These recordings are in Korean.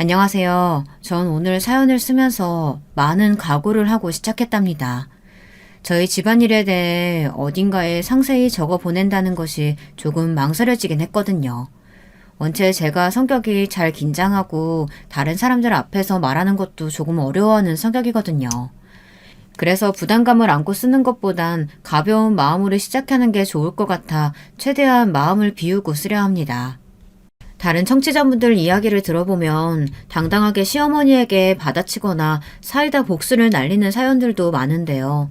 안녕하세요. 전 오늘 사연을 쓰면서 많은 각오를 하고 시작했답니다. 저희 집안일에 대해 어딘가에 상세히 적어 보낸다는 것이 조금 망설여지긴 했거든요. 원체 제가 성격이 잘 긴장하고 다른 사람들 앞에서 말하는 것도 조금 어려워하는 성격이거든요. 그래서 부담감을 안고 쓰는 것보단 가벼운 마음으로 시작하는 게 좋을 것 같아 최대한 마음을 비우고 쓰려 합니다. 다른 청취자분들 이야기를 들어보면 당당하게 시어머니에게 받아치거나 사이다 복수를 날리는 사연들도 많은데요.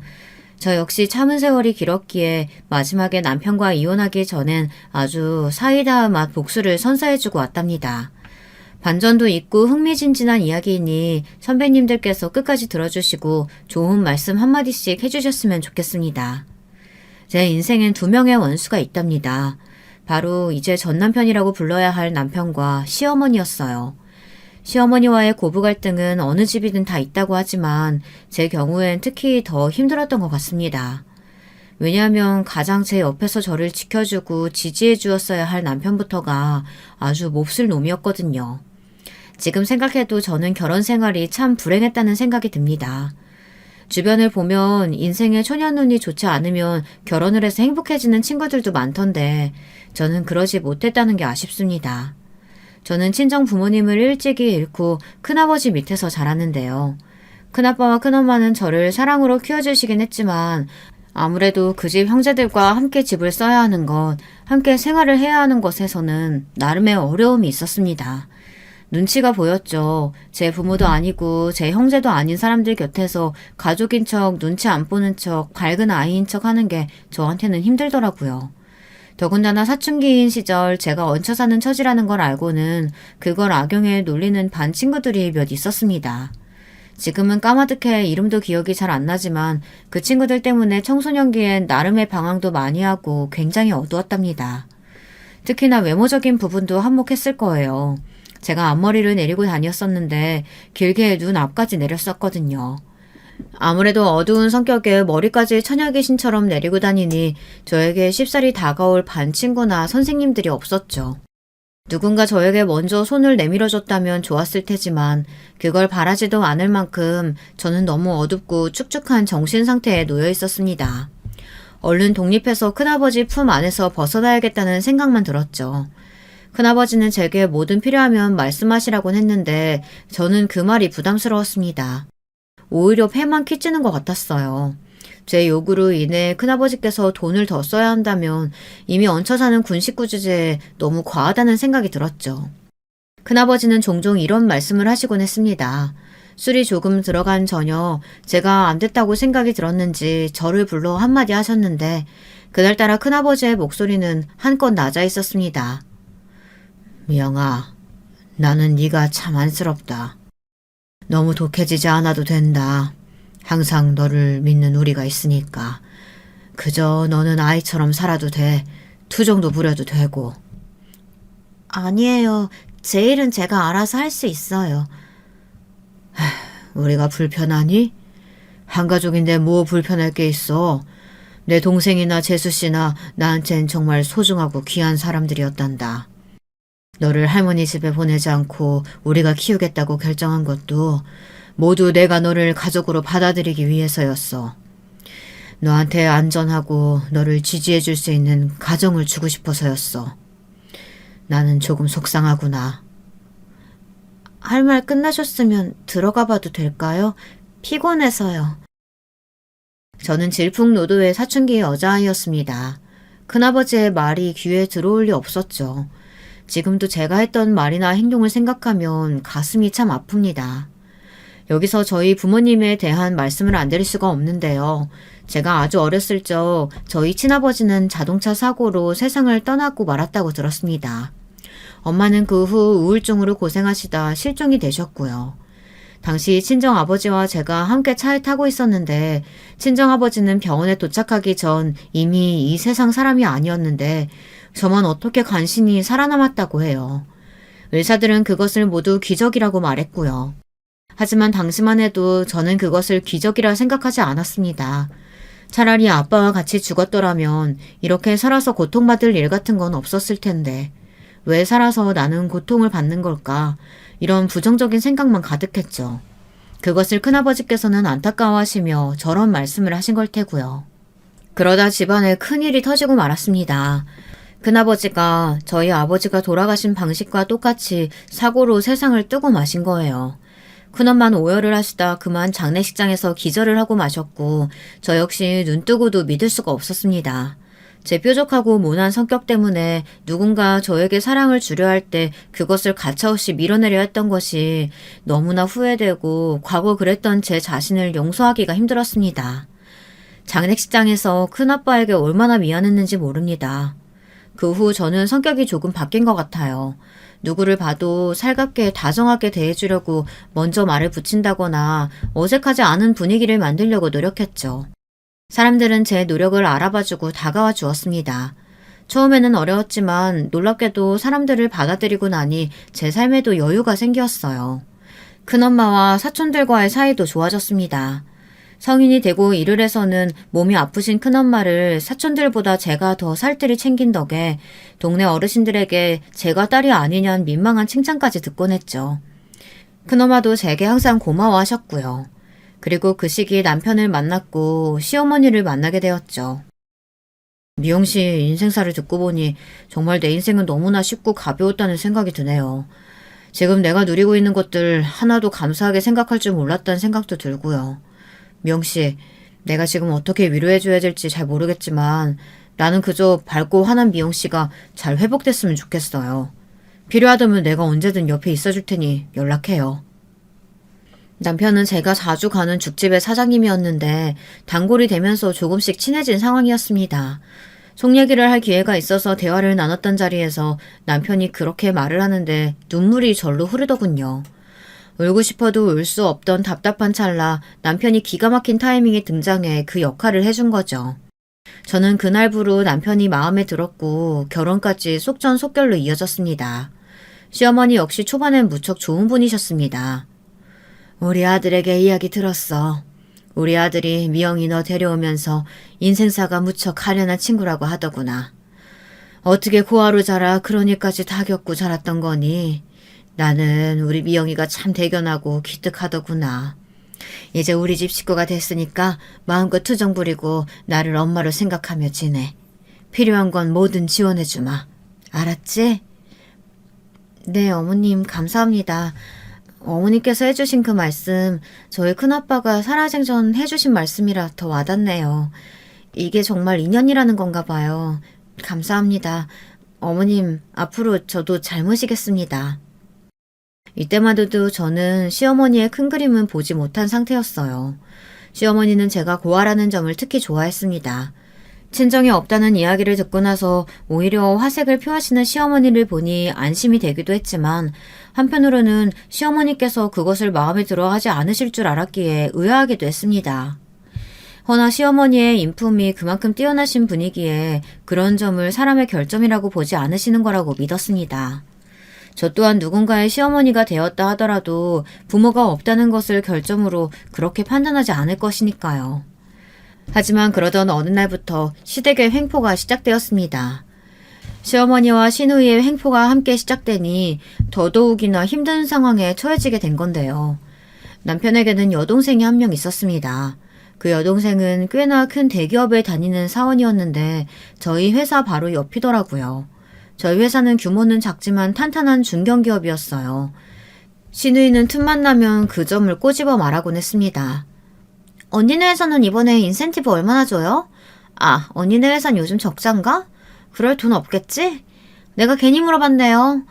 저 역시 참은 세월이 길었기에 마지막에 남편과 이혼하기 전엔 아주 사이다 맛 복수를 선사해주고 왔답니다. 반전도 있고 흥미진진한 이야기이니 선배님들께서 끝까지 들어주시고 좋은 말씀 한마디씩 해주셨으면 좋겠습니다. 제 인생엔 두 명의 원수가 있답니다. 바로 이제 전 남편이라고 불러야 할 남편과 시어머니였어요. 시어머니와의 고부 갈등은 어느 집이든 다 있다고 하지만 제 경우엔 특히 더 힘들었던 것 같습니다. 왜냐하면 가장 제 옆에서 저를 지켜주고 지지해 주었어야 할 남편부터가 아주 몹쓸 놈이었거든요. 지금 생각해도 저는 결혼 생활이 참 불행했다는 생각이 듭니다. 주변을 보면 인생의 초년운이 좋지 않으면 결혼을 해서 행복해지는 친구들도 많던데 저는 그러지 못했다는 게 아쉽습니다. 저는 친정 부모님을 일찍이 잃고 큰아버지 밑에서 자랐는데요. 큰아빠와 큰엄마는 저를 사랑으로 키워주시긴 했지만 아무래도 그 집 형제들과 함께 집을 써야 하는 것, 함께 생활을 해야 하는 것에서는 나름의 어려움이 있었습니다. 눈치가 보였죠. 제 부모도 아니고 제 형제도 아닌 사람들 곁에서 가족인 척 눈치 안 보는 척 밝은 아이인 척 하는 게 저한테는 힘들더라고요. 더군다나 사춘기인 시절 제가 얹혀 사는 처지라는 걸 알고는 그걸 악용해 놀리는 반 친구들이 몇 있었습니다. 지금은 까마득해 이름도 기억이 잘 안 나지만 그 친구들 때문에 청소년기엔 나름의 방황도 많이 하고 굉장히 어두웠답니다. 특히나 외모적인 부분도 한몫했을 거예요. 제가 앞머리를 내리고 다녔었는데 길게 눈 앞까지 내렸었거든요. 아무래도 어두운 성격에 머리까지 처녀귀신처럼 내리고 다니니 저에게 쉽사리 다가올 반 친구나 선생님들이 없었죠. 누군가 저에게 먼저 손을 내밀어줬다면 좋았을 테지만 그걸 바라지도 않을 만큼 저는 너무 어둡고 축축한 정신 상태에 놓여 있었습니다. 얼른 독립해서 큰아버지 품 안에서 벗어나야겠다는 생각만 들었죠. 큰아버지는 제게 뭐든 필요하면 말씀하시라곤 했는데 저는 그 말이 부담스러웠습니다. 오히려 폐만 키치는 것 같았어요. 제 요구로 인해 큰아버지께서 돈을 더 써야 한다면 이미 얹혀 사는 군 식구 주제에 너무 과하다는 생각이 들었죠. 큰아버지는 종종 이런 말씀을 하시곤 했습니다. 술이 조금 들어간 저녁 제가 안 됐다고 생각이 들었는지 저를 불러 한마디 하셨는데 그날따라 큰아버지의 목소리는 한껏 낮아 있었습니다. 미영아, 나는 네가 참 안쓰럽다. 너무 독해지지 않아도 된다. 항상 너를 믿는 우리가 있으니까. 그저 너는 아이처럼 살아도 돼. 투정도 부려도 되고. 아니에요. 제 일은 제가 알아서 할 수 있어요. 우리가 불편하니? 한 가족인데 뭐 불편할 게 있어. 내 동생이나 재수씨나 나한텐 정말 소중하고 귀한 사람들이었단다. 너를 할머니 집에 보내지 않고 우리가 키우겠다고 결정한 것도 모두 내가 너를 가족으로 받아들이기 위해서였어. 너한테 안전하고 너를 지지해 줄 수 있는 가정을 주고 싶어서였어. 나는 조금 속상하구나. 할 말 끝나셨으면 들어가 봐도 될까요? 피곤해서요. 저는 질풍노도의 사춘기 여자아이였습니다. 큰아버지의 말이 귀에 들어올 리 없었죠. 지금도 제가 했던 말이나 행동을 생각하면 가슴이 참 아픕니다. 여기서 저희 부모님에 대한 말씀을 안 드릴 수가 없는데요. 제가 아주 어렸을 적 저희 친아버지는 자동차 사고로 세상을 떠나고 말았다고 들었습니다. 엄마는 그 후 우울증으로 고생하시다 실종이 되셨고요. 당시 친정아버지와 제가 함께 차에 타고 있었는데 친정아버지는 병원에 도착하기 전 이미 이 세상 사람이 아니었는데 저만 어떻게 간신히 살아남았다고 해요. 의사들은 그것을 모두 기적이라고 말했고요. 하지만 당시만 해도 저는 그것을 기적이라 생각하지 않았습니다. 차라리 아빠와 같이 죽었더라면 이렇게 살아서 고통받을 일 같은 건 없었을 텐데 왜 살아서 나는 고통을 받는 걸까? 이런 부정적인 생각만 가득했죠. 그것을 큰아버지께서는 안타까워하시며 저런 말씀을 하신 걸 테고요. 그러다 집안에 큰일이 터지고 말았습니다. 큰아버지가 저희 아버지가 돌아가신 방식과 똑같이 사고로 세상을 뜨고 마신 거예요. 큰엄마는 오열을 하시다 그만 장례식장에서 기절을 하고 마셨고 저 역시 눈 뜨고도 믿을 수가 없었습니다. 제 뾰족하고 모난 성격 때문에 누군가 저에게 사랑을 주려 할 때 그것을 가차없이 밀어내려 했던 것이 너무나 후회되고 과거 그랬던 제 자신을 용서하기가 힘들었습니다. 장례식장에서 큰아빠에게 얼마나 미안했는지 모릅니다. 그 후 저는 성격이 조금 바뀐 것 같아요. 누구를 봐도 살갑게 다정하게 대해주려고 먼저 말을 붙인다거나 어색하지 않은 분위기를 만들려고 노력했죠. 사람들은 제 노력을 알아봐주고 다가와 주었습니다. 처음에는 어려웠지만 놀랍게도 사람들을 받아들이고 나니 제 삶에도 여유가 생겼어요. 큰엄마와 사촌들과의 사이도 좋아졌습니다. 성인이 되고 일을 해서는 몸이 아프신 큰엄마를 사촌들보다 제가 더 살뜰히 챙긴 덕에 동네 어르신들에게 제가 딸이 아니냐는 민망한 칭찬까지 듣곤 했죠. 큰엄마도 제게 항상 고마워하셨고요. 그리고 그 시기 남편을 만났고 시어머니를 만나게 되었죠. 미영 씨 인생사를 듣고 보니 정말 내 인생은 너무나 쉽고 가벼웠다는 생각이 드네요. 지금 내가 누리고 있는 것들 하나도 감사하게 생각할 줄 몰랐다는 생각도 들고요. 미영 씨, 내가 지금 어떻게 위로해줘야 될지 잘 모르겠지만 나는 그저 밝고 환한 미영 씨가 잘 회복됐으면 좋겠어요. 필요하다면 내가 언제든 옆에 있어줄 테니 연락해요. 남편은 제가 자주 가는 죽집의 사장님이었는데 단골이 되면서 조금씩 친해진 상황이었습니다. 속 얘기를 할 기회가 있어서 대화를 나눴던 자리에서 남편이 그렇게 말을 하는데 눈물이 절로 흐르더군요. 울고 싶어도 울 수 없던 답답한 찰나 남편이 기가 막힌 타이밍에 등장해 그 역할을 해준 거죠. 저는 그날부로 남편이 마음에 들었고 결혼까지 속전속결로 이어졌습니다. 시어머니 역시 초반엔 무척 좋은 분이셨습니다. 우리 아들에게 이야기 들었어. 우리 아들이 미영이 너 데려오면서 인생사가 무척 아련한 친구라고 하더구나. 어떻게 고아로 자라 그러니까지 다 겪고 자랐던 거니? 나는 우리 미영이가 참 대견하고 기특하더구나. 이제 우리 집 식구가 됐으니까 마음껏 투정 부리고 나를 엄마로 생각하며 지내. 필요한 건 뭐든 지원해주마. 알았지? 네, 어머님 감사합니다. 어머니께서 해주신 그 말씀, 저희 큰아빠가 살아생전 해주신 말씀이라 더 와닿네요. 이게 정말 인연이라는 건가 봐요. 감사합니다. 어머님, 앞으로 저도 잘 모시겠습니다. 이때만 해도 저는 시어머니의 큰 그림은 보지 못한 상태였어요. 시어머니는 제가 고아라는 점을 특히 좋아했습니다. 친정이 없다는 이야기를 듣고 나서 오히려 화색을 표하시는 시어머니를 보니 안심이 되기도 했지만 한편으로는 시어머니께서 그것을 마음에 들어 하지 않으실 줄 알았기에 의아하기도 했습니다. 허나 시어머니의 인품이 그만큼 뛰어나신 분이기에 그런 점을 사람의 결점이라고 보지 않으시는 거라고 믿었습니다. 저 또한 누군가의 시어머니가 되었다 하더라도 부모가 없다는 것을 결점으로 그렇게 판단하지 않을 것이니까요. 하지만 그러던 어느 날부터 시댁의 횡포가 시작되었습니다. 시어머니와 시누이의 횡포가 함께 시작되니 더더욱이나 힘든 상황에 처해지게 된 건데요. 남편에게는 여동생이 한 명 있었습니다. 그 여동생은 꽤나 큰 대기업에 다니는 사원이었는데 저희 회사 바로 옆이더라고요. 저희 회사는 규모는 작지만 탄탄한 중견기업이었어요. 시누이는 틈만 나면 그 점을 꼬집어 말하곤 했습니다. 언니네 회사는 이번에 인센티브 얼마나 줘요? 아, 언니네 회사는 요즘 적자인가? 그럴 돈 없겠지? 내가 괜히 물어봤네요.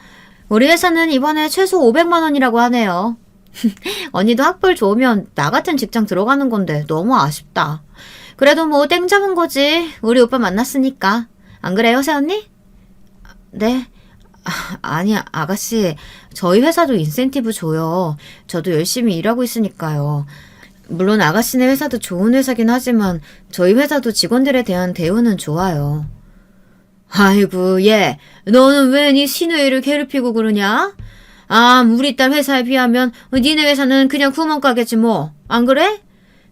우리 회사는 이번에 최소 500만 원이라고 하네요. 언니도 학벌 좋으면 나 같은 직장 들어가는 건데 너무 아쉽다. 그래도 뭐 땡 잡은 거지. 우리 오빠 만났으니까. 안 그래요, 새언니? 네. 아니, 아가씨. 저희 회사도 인센티브 줘요. 저도 열심히 일하고 있으니까요. 물론 아가씨네 회사도 좋은 회사긴 하지만 저희 회사도 직원들에 대한 대우는 좋아요. 아이고 얘 너는 왜 네 시누이를 괴롭히고 그러냐? 아 우리 딸 회사에 비하면 니네 회사는 그냥 구멍가게지 뭐. 안 그래?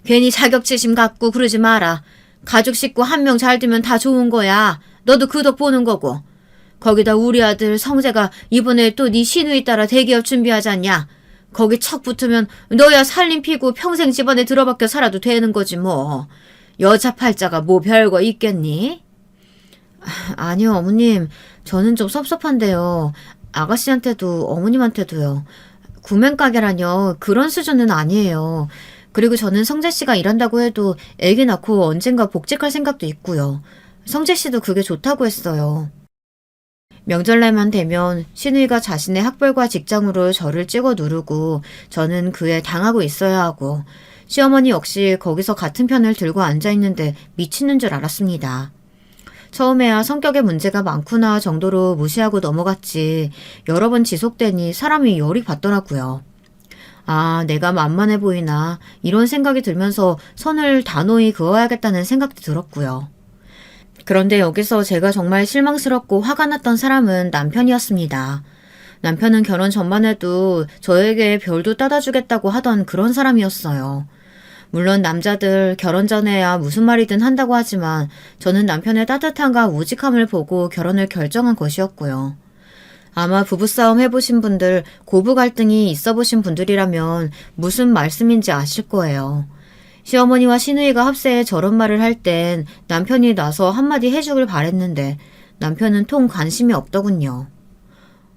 괜히 자격지심 갖고 그러지 마라. 가족 식구 한 명 잘 두면 다 좋은 거야. 너도 그 덕 보는 거고. 거기다 우리 아들 성재가 이번에 또 네 시누이 따라 대기업 준비하잖냐. 거기 척 붙으면 너야 살림 피고 평생 집안에 들어박혀 살아도 되는 거지 뭐. 여자 팔자가 뭐 별거 있겠니? 아니요, 어머님. 저는 좀 섭섭한데요. 아가씨한테도 어머님한테도요. 구맨가게라뇨. 그런 수준은 아니에요. 그리고 저는 성재씨가 일한다고 해도 애기 낳고 언젠가 복직할 생각도 있고요. 성재씨도 그게 좋다고 했어요. 명절날만 되면 시누이가 자신의 학벌과 직장으로 저를 찍어 누르고 저는 그에 당하고 있어야 하고 시어머니 역시 거기서 같은 편을 들고 앉아있는데 미치는 줄 알았습니다. 처음에야 성격에 문제가 많구나 정도로 무시하고 넘어갔지 여러 번 지속되니 사람이 열이 받더라고요. 아, 내가 만만해 보이나 이런 생각이 들면서 선을 단호히 그어야겠다는 생각도 들었고요. 그런데 여기서 제가 정말 실망스럽고 화가 났던 사람은 남편이었습니다. 남편은 결혼 전만 해도 저에게 별도 따다 주겠다고 하던 그런 사람이었어요. 물론 남자들 결혼 전에야 무슨 말이든 한다고 하지만 저는 남편의 따뜻함과 우직함을 보고 결혼을 결정한 것이었고요. 아마 부부싸움 해보신 분들, 고부 갈등이 있어 보신 분들이라면 무슨 말씀인지 아실 거예요. 시어머니와 시누이가 합세해 저런 말을 할 땐 남편이 나서 한마디 해주길 바랬는데 남편은 통 관심이 없더군요.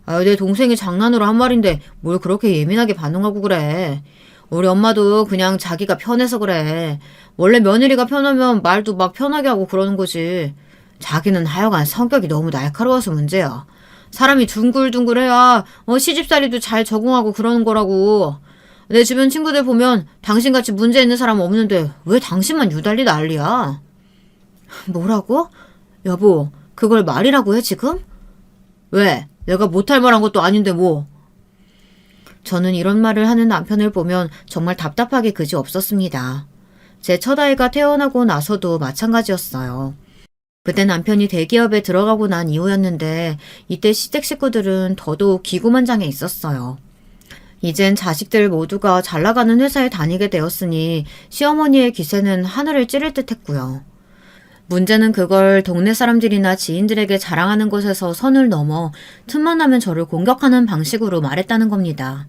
아, 내 동생이 장난으로 한 말인데 뭘 그렇게 예민하게 반응하고 그래. 우리 엄마도 그냥 자기가 편해서 그래. 원래 며느리가 편하면 말도 막 편하게 하고 그러는 거지. 자기는 하여간 성격이 너무 날카로워서 문제야. 사람이 둥글둥글해야 시집살이도 잘 적응하고 그러는 거라고. 내 주변 친구들 보면 당신같이 문제 있는 사람 없는데 왜 당신만 유달리 난리야? 뭐라고? 여보, 그걸 말이라고 해 지금? 왜? 내가 못할 말한 것도 아닌데 뭐. 저는 이런 말을 하는 남편을 보면 정말 답답하게 그지 없었습니다. 제 첫아이가 태어나고 나서도 마찬가지였어요. 그때 남편이 대기업에 들어가고 난 이후였는데 이때 시댁 식구들은 더더욱 기고만장해 있었어요. 이젠 자식들 모두가 잘 나가는 회사에 다니게 되었으니 시어머니의 기세는 하늘을 찌를 듯 했고요. 문제는 그걸 동네 사람들이나 지인들에게 자랑하는 것에서 선을 넘어 틈만 나면 저를 공격하는 방식으로 말했다는 겁니다.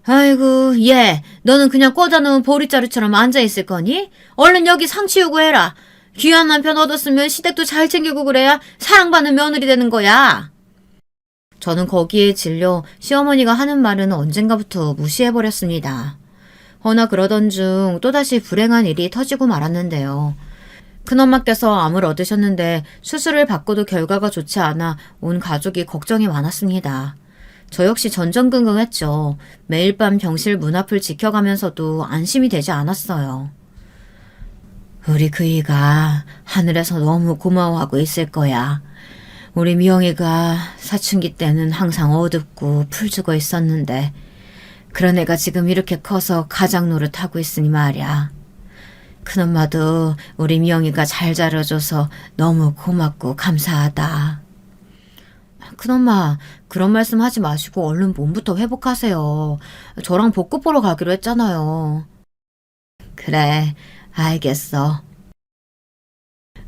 아이고, 얘, 너는 그냥 꽂아놓은 보리자루처럼 앉아있을 거니? 얼른 여기 상 치우고 해라. 귀한 남편 얻었으면 시댁도 잘 챙기고 그래야 사랑받는 며느리 되는 거야. 저는 거기에 질려 시어머니가 하는 말은 언젠가부터 무시해버렸습니다. 허나 그러던 중 또다시 불행한 일이 터지고 말았는데요. 큰엄마께서 암을 얻으셨는데 수술을 받고도 결과가 좋지 않아 온 가족이 걱정이 많았습니다. 저 역시 전전긍긍했죠. 매일 밤 병실 문 앞을 지켜가면서도 안심이 되지 않았어요. 우리 그이가 하늘에서 너무 고마워하고 있을 거야. 우리 미영이가 사춘기 때는 항상 어둡고 풀죽어 있었는데 그런 애가 지금 이렇게 커서 가장 노릇하고 있으니 말이야. 큰엄마도 우리 미영이가 잘 자라줘서 너무 고맙고 감사하다. 큰엄마, 그런 말씀 하지 마시고 얼른 몸부터 회복하세요. 저랑 벚꽃 보러 가기로 했잖아요. 그래, 알겠어.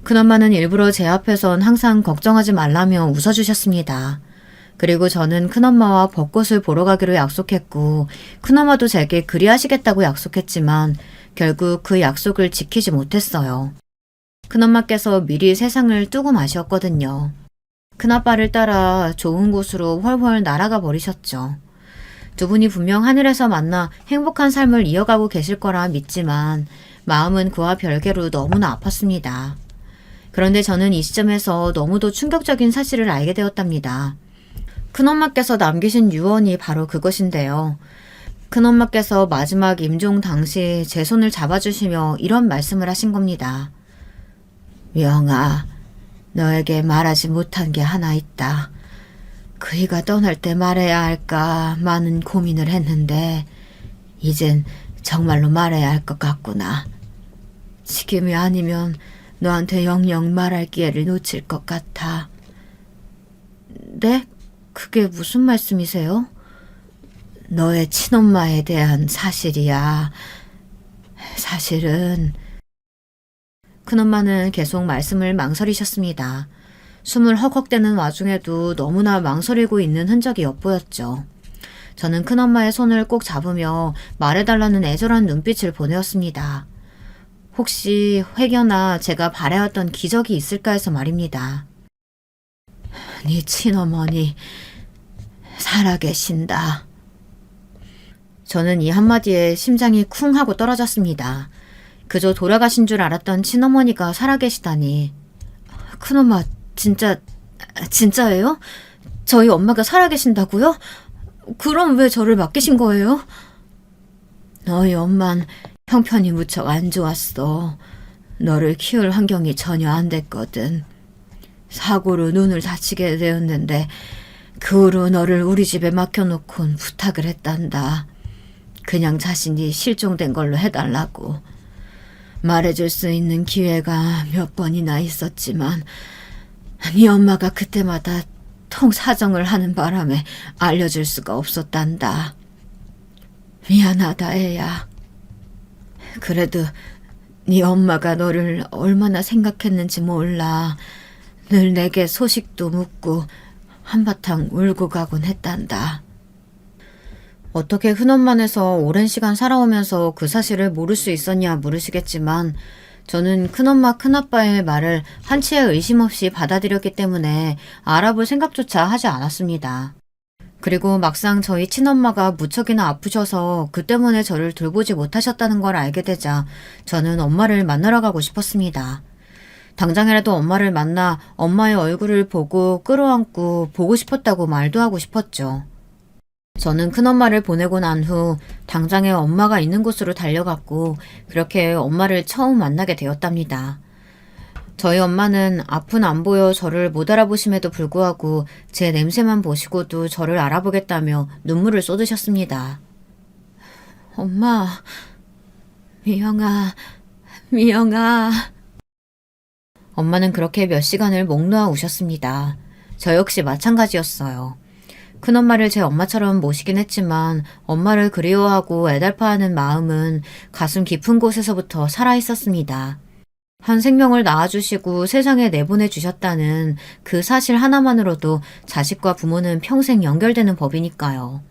큰엄마는 일부러 제 앞에선 항상 걱정하지 말라며 웃어주셨습니다. 그리고 저는 큰엄마와 벚꽃을 보러 가기로 약속했고 큰엄마도 제게 그리하시겠다고 약속했지만 결국 그 약속을 지키지 못했어요. 큰엄마께서 미리 세상을 뜨고 마셨거든요. 큰아빠를 따라 좋은 곳으로 훨훨 날아가 버리셨죠. 두 분이 분명 하늘에서 만나 행복한 삶을 이어가고 계실 거라 믿지만 마음은 그와 별개로 너무나 아팠습니다. 그런데 저는 이 시점에서 너무도 충격적인 사실을 알게 되었답니다. 큰엄마께서 남기신 유언이 바로 그것인데요. 큰엄마께서 마지막 임종 당시 제 손을 잡아주시며 이런 말씀을 하신 겁니다. 명아, 너에게 말하지 못한 게 하나 있다. 그이가 떠날 때 말해야 할까 많은 고민을 했는데 이젠 정말로 말해야 할 것 같구나. 지금이 아니면 너한테 영영 말할 기회를 놓칠 것 같아. 네? 그게 무슨 말씀이세요? 너의 친엄마에 대한 사실이야. 사실은 큰엄마는 계속 말씀을 망설이셨습니다. 숨을 헉헉대는 와중에도 너무나 망설이고 있는 흔적이 엿보였죠. 저는 큰엄마의 손을 꼭 잡으며 말해달라는 애절한 눈빛을 보내었습니다. 혹시 회견아 제가 바라였던 기적이 있을까 해서 말입니다. 네 친어머니 살아계신다. 저는 이 한마디에 심장이 쿵 하고 떨어졌습니다. 그저 돌아가신 줄 알았던 친어머니가 살아계시다니. 큰엄마 진짜예요? 저희 엄마가 살아계신다고요? 그럼 왜 저를 맡기신 거예요? 너희 엄만 형편이 무척 안 좋았어. 너를 키울 환경이 전혀 안 됐거든. 사고로 눈을 다치게 되었는데 그 후로 너를 우리 집에 맡겨놓곤 부탁을 했단다. 그냥 자신이 실종된 걸로 해달라고. 말해줄 수 있는 기회가 몇 번이나 있었지만 네 엄마가 그때마다 통 사정을 하는 바람에 알려줄 수가 없었단다. 미안하다 애야. 그래도 네 엄마가 너를 얼마나 생각했는지 몰라. 늘 내게 소식도 묻고 한바탕 울고 가곤 했단다. 어떻게 큰엄마네서 오랜 시간 살아오면서 그 사실을 모를 수 있었냐 물으시겠지만 저는 큰엄마 큰아빠의 말을 한치의 의심 없이 받아들였기 때문에 알아볼 생각조차 하지 않았습니다. 그리고 막상 저희 친엄마가 무척이나 아프셔서 그 때문에 저를 돌보지 못하셨다는 걸 알게 되자 저는 엄마를 만나러 가고 싶었습니다. 당장이라도 엄마를 만나 엄마의 얼굴을 보고 끌어안고 보고 싶었다고 말도 하고 싶었죠. 저는 큰엄마를 보내고 난 후 당장에 엄마가 있는 곳으로 달려갔고 그렇게 엄마를 처음 만나게 되었답니다. 저희 엄마는 앞은 안 보여 저를 못 알아보심에도 불구하고 제 냄새만 보시고도 저를 알아보겠다며 눈물을 쏟으셨습니다. 엄마, 미영아. 엄마는 그렇게 몇 시간을 목 놓아 우셨습니다. 저 역시 마찬가지였어요. 큰엄마를 제 엄마처럼 모시긴 했지만 엄마를 그리워하고 애달파하는 마음은 가슴 깊은 곳에서부터 살아있었습니다. 한 생명을 낳아주시고 세상에 내보내주셨다는 그 사실 하나만으로도 자식과 부모는 평생 연결되는 법이니까요.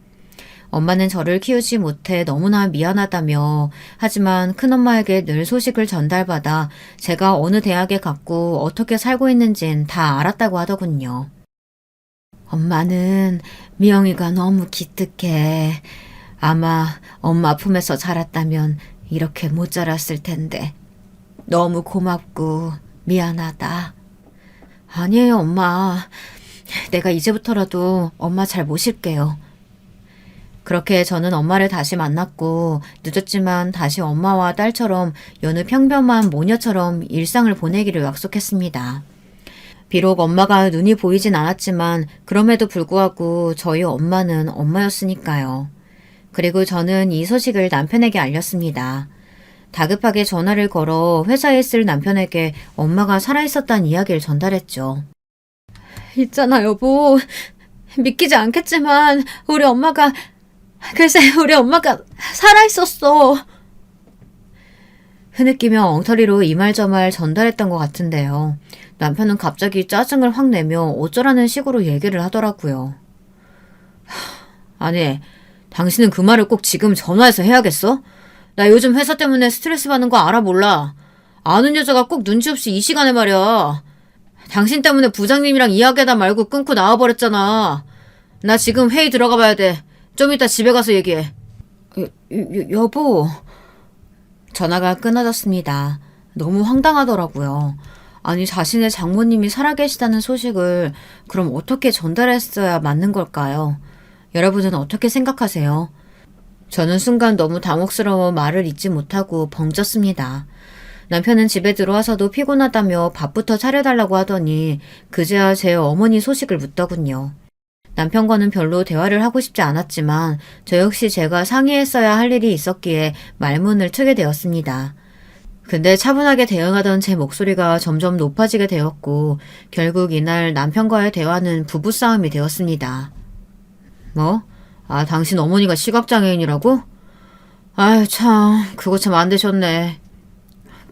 엄마는 저를 키우지 못해 너무나 미안하다며 하지만 큰엄마에게 늘 소식을 전달받아 제가 어느 대학에 갔고 어떻게 살고 있는진 다 알았다고 하더군요. 엄마는 미영이가 너무 기특해. 아마 엄마 품에서 자랐다면 이렇게 못 자랐을 텐데. 너무 고맙고 미안하다. 아니에요, 엄마. 내가 이제부터라도 엄마 잘 모실게요. 그렇게 저는 엄마를 다시 만났고 늦었지만 다시 엄마와 딸처럼 여느 평범한 모녀처럼 일상을 보내기를 약속했습니다. 비록 엄마가 눈이 보이진 않았지만 그럼에도 불구하고 저희 엄마는 엄마였으니까요. 그리고 저는 이 소식을 남편에게 알렸습니다. 다급하게 전화를 걸어 회사에 있을 남편에게 엄마가 살아있었다는 이야기를 전달했죠. 있잖아 여보. 믿기지 않겠지만 우리 엄마가 살아있었어. 흐느끼며 엉터리로 이 말 저 말 전달했던 것 같은데요. 남편은 갑자기 짜증을 확 내며 어쩌라는 식으로 얘기를 하더라고요. 아니, 당신은 그 말을 꼭 지금 전화해서 해야겠어? 나 요즘 회사 때문에 스트레스 받는 거 알아 몰라. 아는 여자가 꼭 눈치 없이 이 시간에 말이야. 당신 때문에 부장님이랑 이야기하다 말고 끊고 나와버렸잖아. 나 지금 회의 들어가 봐야 돼. 좀 이따 집에 가서 얘기해. 여보. 전화가 끊어졌습니다. 너무 황당하더라고요. 아니 자신의 장모님이 살아계시다는 소식을 그럼 어떻게 전달했어야 맞는 걸까요? 여러분은 어떻게 생각하세요? 저는 순간 너무 당혹스러워 말을 잇지 못하고 벙쪘습니다. 남편은 집에 들어와서도 피곤하다며 밥부터 차려달라고 하더니 그제야 제 어머니 소식을 묻더군요. 남편과는 별로 대화를 하고 싶지 않았지만 저 역시 제가 상의했어야 할 일이 있었기에 말문을 트게 되었습니다. 근데 차분하게 대응하던 제 목소리가 점점 높아지게 되었고 결국 이날 남편과의 대화는 부부싸움이 되었습니다. 뭐? 아, 당신 어머니가 시각장애인이라고? 아유 참, 그거 참 안 되셨네.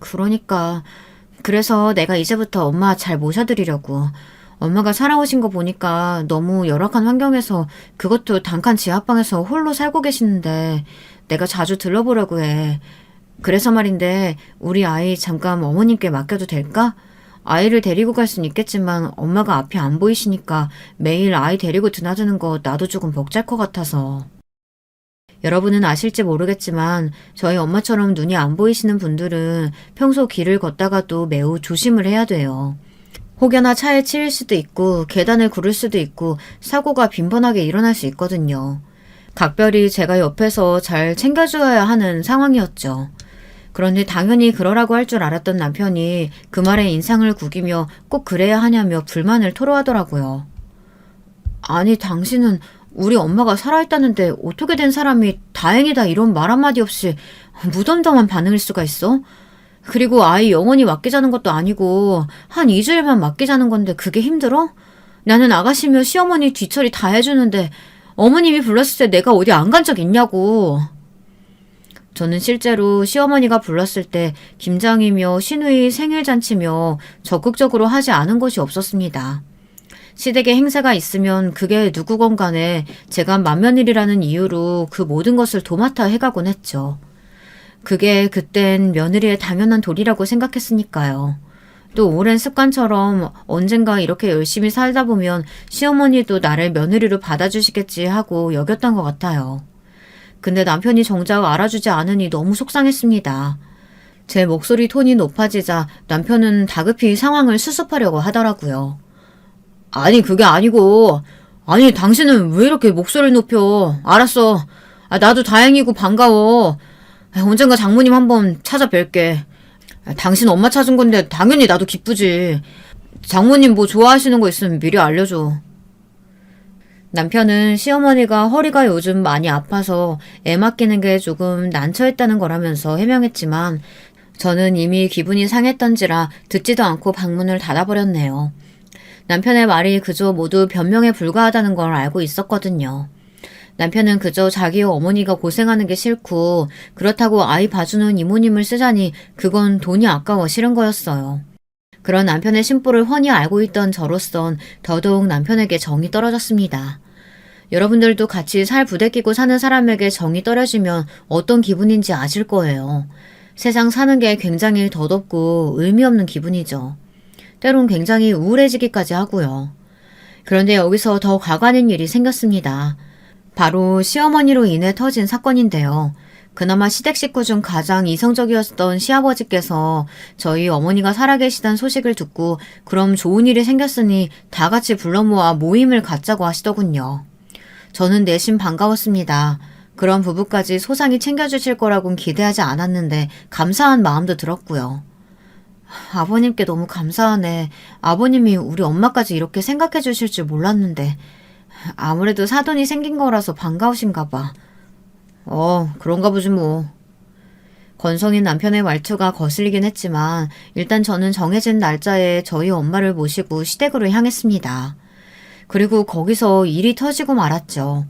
그러니까 그래서 내가 이제부터 엄마 잘 모셔드리려고. 엄마가 살아오신 거 보니까 너무 열악한 환경에서 그것도 단칸 지하방에서 홀로 살고 계시는데 내가 자주 들러보려고 해. 그래서 말인데 우리 아이 잠깐 어머님께 맡겨도 될까? 아이를 데리고 갈 순 있겠지만 엄마가 앞이 안 보이시니까 매일 아이 데리고 드나드는 거 나도 조금 벅찰 것 같아서. 여러분은 아실지 모르겠지만 저희 엄마처럼 눈이 안 보이시는 분들은 평소 길을 걷다가도 매우 조심을 해야 돼요. 혹여나 차에 치일 수도 있고 계단을 구를 수도 있고 사고가 빈번하게 일어날 수 있거든요. 각별히 제가 옆에서 잘 챙겨줘야 하는 상황이었죠. 그런데 당연히 그러라고 할 줄 알았던 남편이 그 말에 인상을 구기며 꼭 그래야 하냐며 불만을 토로하더라고요. 아니 당신은 우리 엄마가 살아있다는데 어떻게 된 사람이 다행이다 이런 말 한마디 없이 무덤덤한 반응일 수가 있어? 그리고 아이 영원히 맡기자는 것도 아니고 한 2주일만 맡기자는 건데 그게 힘들어? 나는 아가씨며 시어머니 뒤처리 다 해주는데 어머님이 불렀을 때 내가 어디 안 간 적 있냐고. 저는 실제로 시어머니가 불렀을 때 김장이며 시누이 생일잔치며 적극적으로 하지 않은 것이 없었습니다. 시댁에 행사가 있으면 그게 누구건 간에 제가 맏며느리라는 이유로 그 모든 것을 도맡아 해가곤 했죠. 그게 그땐 며느리의 당연한 도리라고 생각했으니까요. 또 오랜 습관처럼 언젠가 이렇게 열심히 살다 보면 시어머니도 나를 며느리로 받아주시겠지 하고 여겼던 것 같아요. 근데 남편이 정작 알아주지 않으니 너무 속상했습니다. 제 목소리 톤이 높아지자 남편은 다급히 상황을 수습하려고 하더라고요. 아니 그게 아니고 아니 당신은 왜 이렇게 목소리를 높여. 알았어. 나도 다행이고 반가워. 언젠가 장모님 한번 찾아뵐게. 당신 엄마 찾은 건데 당연히 나도 기쁘지. 장모님 뭐 좋아하시는 거 있으면 미리 알려줘. 남편은 시어머니가 허리가 요즘 많이 아파서 애 맡기는 게 조금 난처했다는 거라면서 해명했지만 저는 이미 기분이 상했던지라 듣지도 않고 방문을 닫아버렸네요. 남편의 말이 그저 모두 변명에 불과하다는 걸 알고 있었거든요. 남편은 그저 자기 어머니가 고생하는 게 싫고 그렇다고 아이 봐주는 이모님을 쓰자니 그건 돈이 아까워 싫은 거였어요. 그런 남편의 심보를 훤히 알고 있던 저로선 더더욱 남편에게 정이 떨어졌습니다. 여러분들도 같이 살 부대끼고 사는 사람에게 정이 떨어지면 어떤 기분인지 아실 거예요. 세상 사는 게 굉장히 덧없고 의미 없는 기분이죠. 때론 굉장히 우울해지기까지 하고요. 그런데 여기서 더 과관인 일이 생겼습니다. 바로 시어머니로 인해 터진 사건인데요. 그나마 시댁 식구 중 가장 이성적이었던 시아버지께서 저희 어머니가 살아계시다는 소식을 듣고 그럼 좋은 일이 생겼으니 다 같이 불러 모아 모임을 갖자고 하시더군요. 저는 내심 반가웠습니다. 그런 부부까지 소상히 챙겨주실 거라고는 기대하지 않았는데 감사한 마음도 들었고요. 아버님께 너무 감사하네. 아버님이 우리 엄마까지 이렇게 생각해 주실 줄 몰랐는데 아무래도 사돈이 생긴 거라서 반가우신가 봐. 그런가 보지 뭐. 건성인 남편의 말투가 거슬리긴 했지만 일단 저는 정해진 날짜에 저희 엄마를 모시고 시댁으로 향했습니다. 그리고 거기서 일이 터지고 말았죠.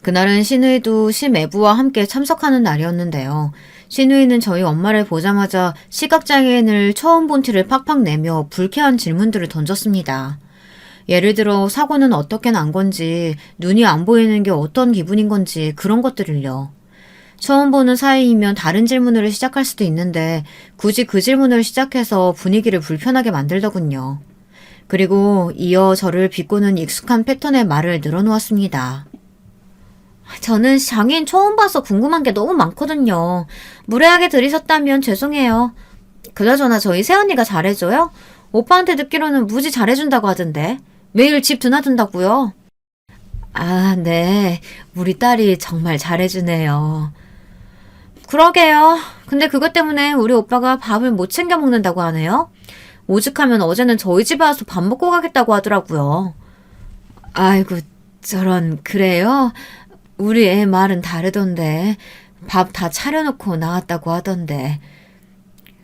그날은 시누이도 시매부와 함께 참석하는 날이었는데요. 시누이는 저희 엄마를 보자마자 시각장애인을 처음 본 티를 팍팍 내며 불쾌한 질문들을 던졌습니다. 예를 들어 사고는 어떻게 난 건지, 눈이 안 보이는 게 어떤 기분인 건지 그런 것들을요. 처음 보는 사이이면 다른 질문으로 시작할 수도 있는데 굳이 그 질문을 시작해서 분위기를 불편하게 만들더군요. 그리고 이어 저를 비꼬는 익숙한 패턴의 말을 늘어놓았습니다. 저는 장애인 처음 봐서 궁금한 게 너무 많거든요. 무례하게 들이셨다면 죄송해요. 그나저나 저희 새언니가 잘해줘요? 오빠한테 듣기로는 무지 잘해준다고 하던데. 매일 집 드나든다고요. 아, 네. 우리 딸이 정말 잘해주네요. 그러게요. 근데 그것 때문에 우리 오빠가 밥을 못 챙겨 먹는다고 하네요. 오죽하면 어제는 저희 집에 와서 밥 먹고 가겠다고 하더라고요. 아이고, 저런, 그래요? 우리 애 말은 다르던데. 밥 다 차려놓고 나왔다고 하던데.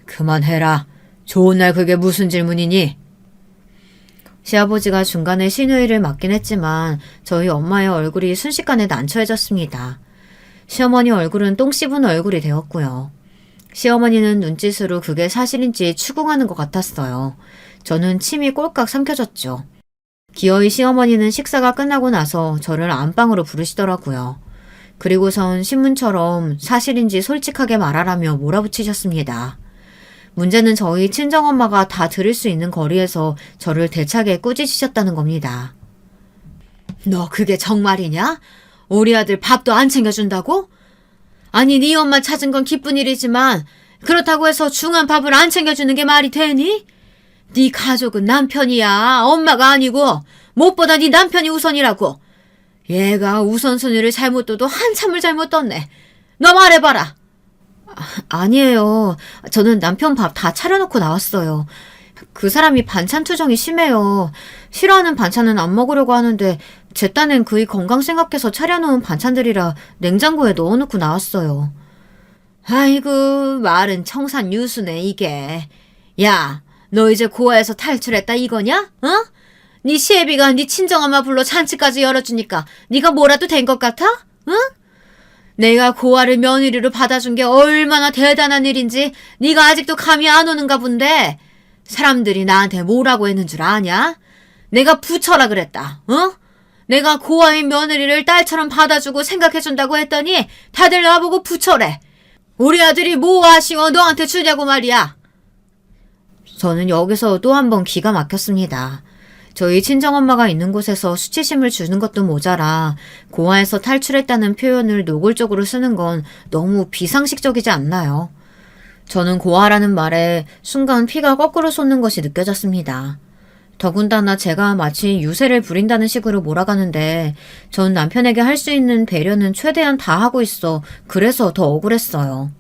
그만해라. 좋은 날 그게 무슨 질문이니? 시아버지가 중간에 시누이를 맡긴 했지만 저희 엄마의 얼굴이 순식간에 난처해졌습니다. 시어머니 얼굴은 똥 씹은 얼굴이 되었고요. 시어머니는 눈짓으로 그게 사실인지 추궁하는 것 같았어요. 저는 침이 꼴깍 삼켜졌죠. 기어이 시어머니는 식사가 끝나고 나서 저를 안방으로 부르시더라고요. 그리고선 신문처럼 사실인지 솔직하게 말하라며 몰아붙이셨습니다. 문제는 저희 친정엄마가 다 들을 수 있는 거리에서 저를 대차게 꾸짖으셨다는 겁니다. 너 그게 정말이냐? 우리 아들 밥도 안 챙겨준다고? 아니 네 엄마 찾은 건 기쁜 일이지만 그렇다고 해서 중한 밥을 안 챙겨주는 게 말이 되니? 네 가족은 남편이야. 엄마가 아니고 무엇보다 네 남편이 우선이라고. 얘가 우선순위를 잘못 둬도 한참을 잘못 뒀네. 너 말해봐라. 아니에요. 저는 남편 밥 다 차려놓고 나왔어요. 그 사람이 반찬 투정이 심해요. 싫어하는 반찬은 안 먹으려고 하는데 제 딴엔 그의 건강 생각해서 차려놓은 반찬들이라 냉장고에 넣어놓고 나왔어요. 아이고 말은 청산유수네 이게. 야, 너 이제 고아에서 탈출했다 이거냐? 어? 네 시애비가 네 친정엄마 불러 잔치까지 열어주니까 네가 뭐라도 된 것 같아? 응? 내가 고아를 며느리로 받아준 게 얼마나 대단한 일인지 네가 아직도 감이 안 오는가 본데 사람들이 나한테 뭐라고 했는 줄 아냐? 내가 부처라 그랬다. 어? 내가 고아인 며느리를 딸처럼 받아주고 생각해준다고 했더니 다들 나보고 부처래. 우리 아들이 뭐 아쉬워 너한테 주냐고 말이야. 저는 여기서 또 한 번 기가 막혔습니다. 저희 친정엄마가 있는 곳에서 수치심을 주는 것도 모자라 고아에서 탈출했다는 표현을 노골적으로 쓰는 건 너무 비상식적이지 않나요? 저는 고아라는 말에 순간 피가 거꾸로 솟는 것이 느껴졌습니다. 더군다나 제가 마치 유세를 부린다는 식으로 몰아가는데 전 남편에게 할 수 있는 배려는 최대한 다 하고 있어 그래서 더 억울했어요.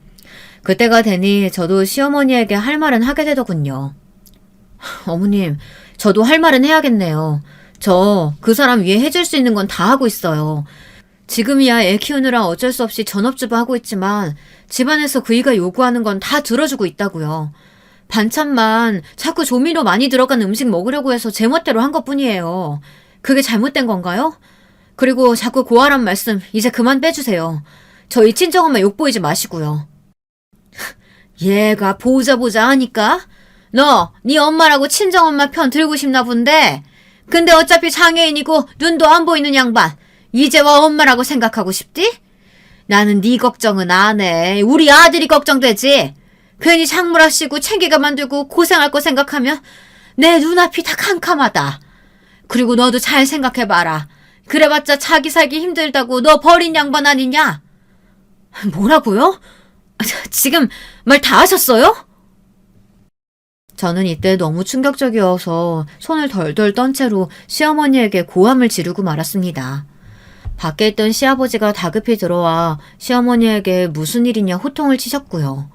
그때가 되니 저도 시어머니에게 할 말은 하게 되더군요. 어머님, 저도 할 말은 해야겠네요. 저 그 사람 위해 해줄 수 있는 건 다 하고 있어요. 지금이야 애 키우느라 어쩔 수 없이 전업주부 하고 있지만 집안에서 그이가 요구하는 건 다 들어주고 있다고요. 반찬만 자꾸 조미료 많이 들어간 음식 먹으려고 해서 제멋대로 한 것뿐이에요. 그게 잘못된 건가요? 그리고 자꾸 고아란 말씀 이제 그만 빼주세요. 저희 친정엄마 욕보이지 마시고요. 얘가 보자 하니까 너 네 엄마라고 친정엄마 편 들고 싶나 본데 근데 어차피 장애인이고 눈도 안 보이는 양반 이제와 엄마라고 생각하고 싶디? 나는 네 걱정은 안 해. 우리 아들이 걱정되지. 괜히 장물하시고 챙기가 만들고 고생할 거 생각하면 내 눈앞이 다 캄캄하다. 그리고 너도 잘 생각해봐라. 그래봤자 자기 살기 힘들다고 너 버린 양반 아니냐? 뭐라고요? 지금 말 다 하셨어요? 저는 이때 너무 충격적이어서 손을 덜덜 떤 채로 시어머니에게 고함을 지르고 말았습니다. 밖에 있던 시아버지가 다급히 들어와 시어머니에게 무슨 일이냐 호통을 치셨고요.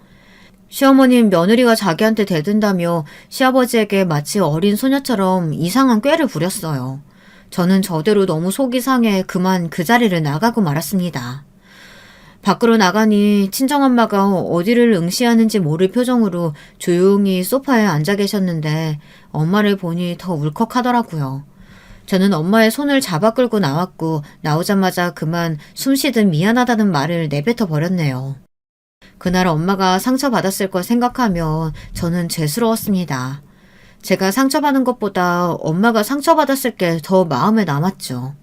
시어머니는 며느리가 자기한테 대든다며 시아버지에게 마치 어린 소녀처럼 이상한 꾀를 부렸어요. 저는 저대로 너무 속이 상해 그만 그 자리를 나가고 말았습니다. 밖으로 나가니 친정엄마가 어디를 응시하는지 모를 표정으로 조용히 소파에 앉아 계셨는데 엄마를 보니 더 울컥하더라고요. 저는 엄마의 손을 잡아 끌고 나왔고 나오자마자 그만 숨쉬듯 미안하다는 말을 내뱉어 버렸네요. 그날 엄마가 상처받았을 걸 생각하면 저는 죄스러웠습니다. 제가 상처받은 것보다 엄마가 상처받았을 게 더 마음에 남았죠.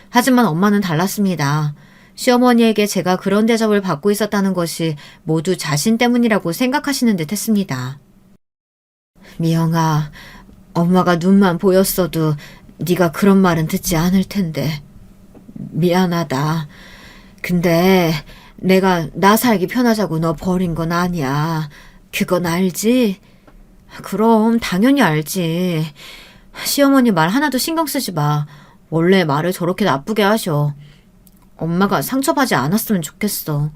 하지만 엄마는 달랐습니다. 시어머니에게 제가 그런 대접을 받고 있었다는 것이 모두 자신 때문이라고 생각하시는 듯 했습니다. 미영아, 엄마가 눈만 보였어도 네가 그런 말은 듣지 않을 텐데. 미안하다. 근데 내가 나 살기 편하자고 너 버린 건 아니야. 그건 알지? 그럼 당연히 알지. 시어머니 말 하나도 신경 쓰지 마. 원래 말을 저렇게 나쁘게 하셔. 엄마가 상처받지 않았으면 좋겠어.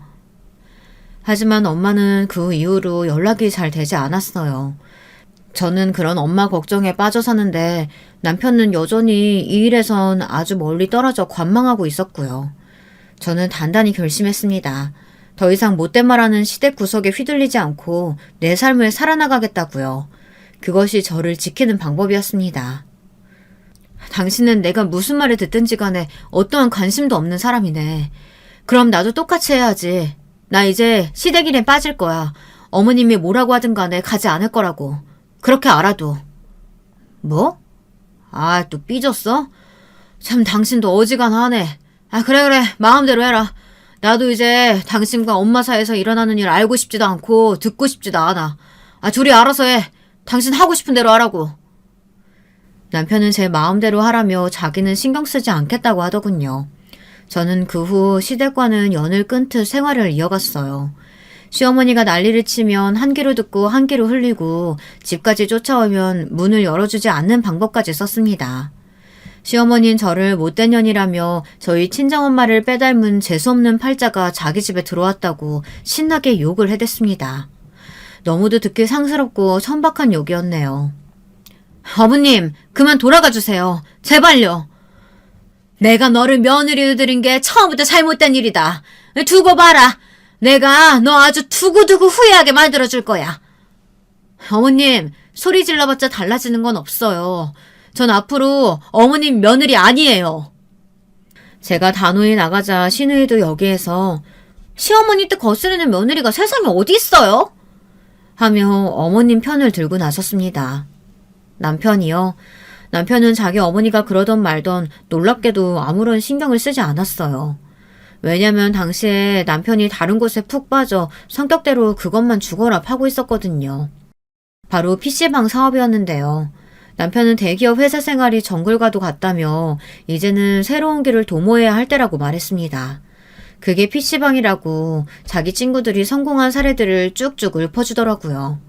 하지만 엄마는 그 이후로 연락이 잘 되지 않았어요. 저는 그런 엄마 걱정에 빠져 사는데 남편은 여전히 이 일에선 아주 멀리 떨어져 관망하고 있었고요. 저는 단단히 결심했습니다. 더 이상 못된 말하는 시댁 구석에 휘둘리지 않고 내 삶을 살아나가겠다고요. 그것이 저를 지키는 방법이었습니다. 당신은 내가 무슨 말을 듣든지 간에 어떠한 관심도 없는 사람이네. 그럼 나도 똑같이 해야지. 나 이제 시댁 일에 빠질 거야. 어머님이 뭐라고 하든 간에 가지 않을 거라고. 그렇게 알아도. 뭐? 아, 또 삐졌어? 참 당신도 어지간하네. 아, 그래. 마음대로 해라. 나도 이제 당신과 엄마 사이에서 일어나는 일 알고 싶지도 않고 듣고 싶지도 않아. 아, 둘이 알아서 해. 당신 하고 싶은 대로 하라고. 남편은 제 마음대로 하라며 자기는 신경 쓰지 않겠다고 하더군요. 저는 그 후 시댁과는 연을 끊듯 생활을 이어갔어요. 시어머니가 난리를 치면 한 귀로 듣고 한 귀로 흘리고 집까지 쫓아오면 문을 열어주지 않는 방법까지 썼습니다. 시어머니는 저를 못된 년이라며 저희 친정엄마를 빼닮은 재수없는 팔자가 자기 집에 들어왔다고 신나게 욕을 해댔습니다. 너무도 듣기 상스럽고 천박한 욕이었네요. 어머님, 그만 돌아가 주세요. 제발요. 내가 너를 며느리로 들인 게 처음부터 잘못된 일이다. 두고 봐라. 내가 너 아주 두고두고 후회하게 만들어줄 거야. 어머님, 소리 질러봤자 달라지는 건 없어요. 전 앞으로 어머님 며느리 아니에요. 제가 단호히 나가자 시누이도 여기에서 시어머니 뜻 거스르는 며느리가 세상에 어디 있어요? 하며 어머님 편을 들고 나섰습니다. 남편이요. 남편은 자기 어머니가 그러던 말던 놀랍게도 아무런 신경을 쓰지 않았어요. 왜냐면 당시에 남편이 다른 곳에 푹 빠져 성격대로 그것만 죽어라 파고 있었거든요. 바로 PC방 사업이었는데요. 남편은 대기업 회사 생활이 정글과도 같다며 이제는 새로운 길을 도모해야 할 때라고 말했습니다. 그게 PC방이라고 자기 친구들이 성공한 사례들을 쭉쭉 읊어주더라고요.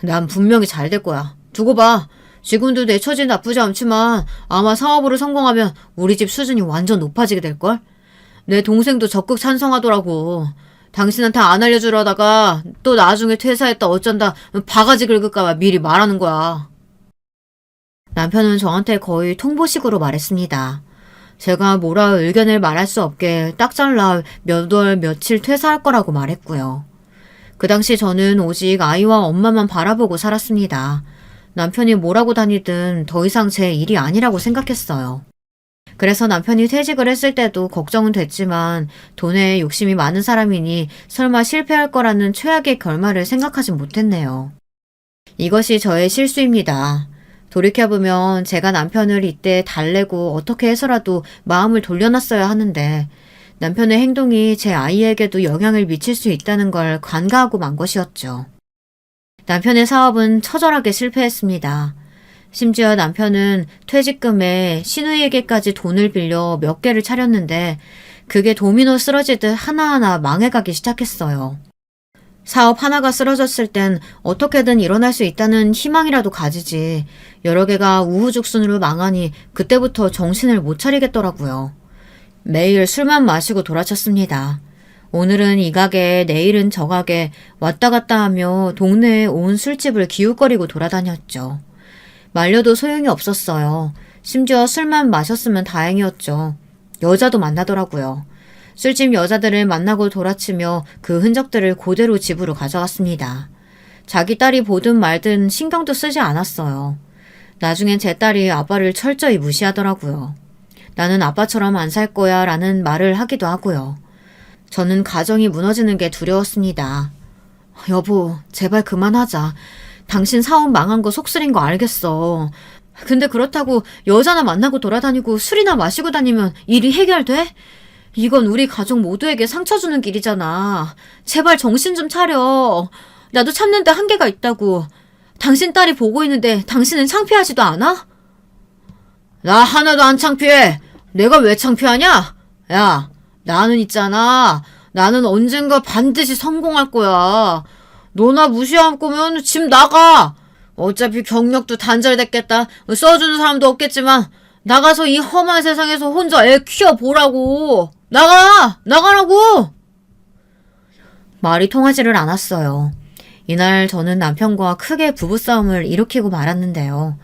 난 분명히 잘 될 거야. 두고 봐. 지금도 내 처지 나쁘지 않지만 아마 사업으로 성공하면 우리 집 수준이 완전 높아지게 될걸? 내 동생도 적극 찬성하더라고. 당신한테 안 알려주려다가 또 나중에 퇴사했다 어쩐다 바가지 긁을까봐 미리 말하는 거야. 남편은 저한테 거의 통보식으로 말했습니다. 제가 뭐라 의견을 말할 수 없게 딱 잘라 몇 월 며칠 퇴사할 거라고 말했고요. 그 당시 저는 오직 아이와 엄마만 바라보고 살았습니다. 남편이 뭐라고 다니든 더 이상 제 일이 아니라고 생각했어요. 그래서 남편이 퇴직을 했을 때도 걱정은 됐지만 돈에 욕심이 많은 사람이니 설마 실패할 거라는 최악의 결말을 생각하진 못했네요. 이것이 저의 실수입니다. 돌이켜보면 제가 남편을 이때 달래고 어떻게 해서라도 마음을 돌려놨어야 하는데 남편의 행동이 제 아이에게도 영향을 미칠 수 있다는 걸 간과하고 만 것이었죠. 남편의 사업은 처절하게 실패했습니다. 심지어 남편은 퇴직금에 시누이에게까지 돈을 빌려 몇 개를 차렸는데 그게 도미노 쓰러지듯 하나하나 망해가기 시작했어요. 사업 하나가 쓰러졌을 땐 어떻게든 일어날 수 있다는 희망이라도 가지지 여러 개가 우후죽순으로 망하니 그때부터 정신을 못 차리겠더라고요. 매일 술만 마시고 돌아쳤습니다. 오늘은 이 가게, 내일은 저 가게 왔다 갔다 하며 동네에 온 술집을 기웃거리고 돌아다녔죠. 말려도 소용이 없었어요. 심지어 술만 마셨으면 다행이었죠. 여자도 만나더라고요. 술집 여자들을 만나고 돌아치며 그 흔적들을 그대로 집으로 가져왔습니다. 자기 딸이 보든 말든 신경도 쓰지 않았어요. 나중엔 제 딸이 아빠를 철저히 무시하더라고요. 나는 아빠처럼 안 살 거야 라는 말을 하기도 하고요. 저는 가정이 무너지는 게 두려웠습니다. 여보, 제발 그만하자. 당신 사업 망한 거 속쓰린 거 알겠어. 근데 그렇다고 여자나 만나고 돌아다니고 술이나 마시고 다니면 일이 해결돼? 이건 우리 가족 모두에게 상처 주는 길이잖아. 제발 정신 좀 차려. 나도 참는데 한계가 있다고. 당신 딸이 보고 있는데 당신은 창피하지도 않아? 나 하나도 안 창피해. 내가 왜 창피하냐? 야, 나는 있잖아. 나는 언젠가 반드시 성공할 거야. 너나 무시할 거면 집 나가. 어차피 경력도 단절됐겠다. 써주는 사람도 없겠지만 나가서 이 험한 세상에서 혼자 애 키워보라고. 나가라고. 말이 통하지를 않았어요. 이날 저는 남편과 크게 부부싸움을 일으키고 말았는데요.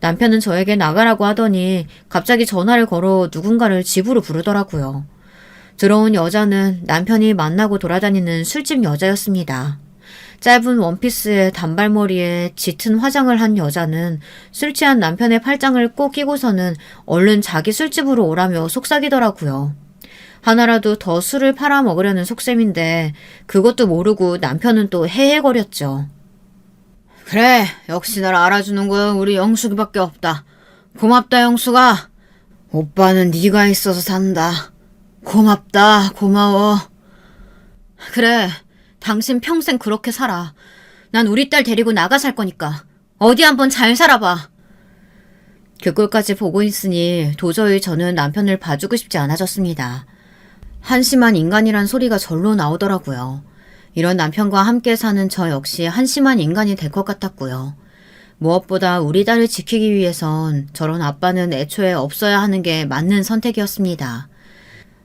남편은 저에게 나가라고 하더니 갑자기 전화를 걸어 누군가를 집으로 부르더라고요. 들어온 여자는 남편이 만나고 돌아다니는 술집 여자였습니다. 짧은 원피스에 단발머리에 짙은 화장을 한 여자는 술 취한 남편의 팔짱을 꼭 끼고서는 얼른 자기 술집으로 오라며 속삭이더라고요. 하나라도 더 술을 팔아먹으려는 속셈인데 그것도 모르고 남편은 또 헤헤거렸죠. 그래, 역시 날 알아주는 건 우리 영숙이밖에 없다. 고맙다, 형수가. 오빠는 네가 있어서 산다. 고맙다, 고마워. 그래, 당신 평생 그렇게 살아. 난 우리 딸 데리고 나가 살 거니까 어디 한번 잘 살아봐. 그 꼴까지 보고 있으니 도저히 저는 남편을 봐주고 싶지 않아졌습니다. 한심한 인간이란 소리가 절로 나오더라고요. 이런 남편과 함께 사는 저 역시 한심한 인간이 될 것 같았고요. 무엇보다 우리 딸을 지키기 위해선 저런 아빠는 애초에 없어야 하는 게 맞는 선택이었습니다.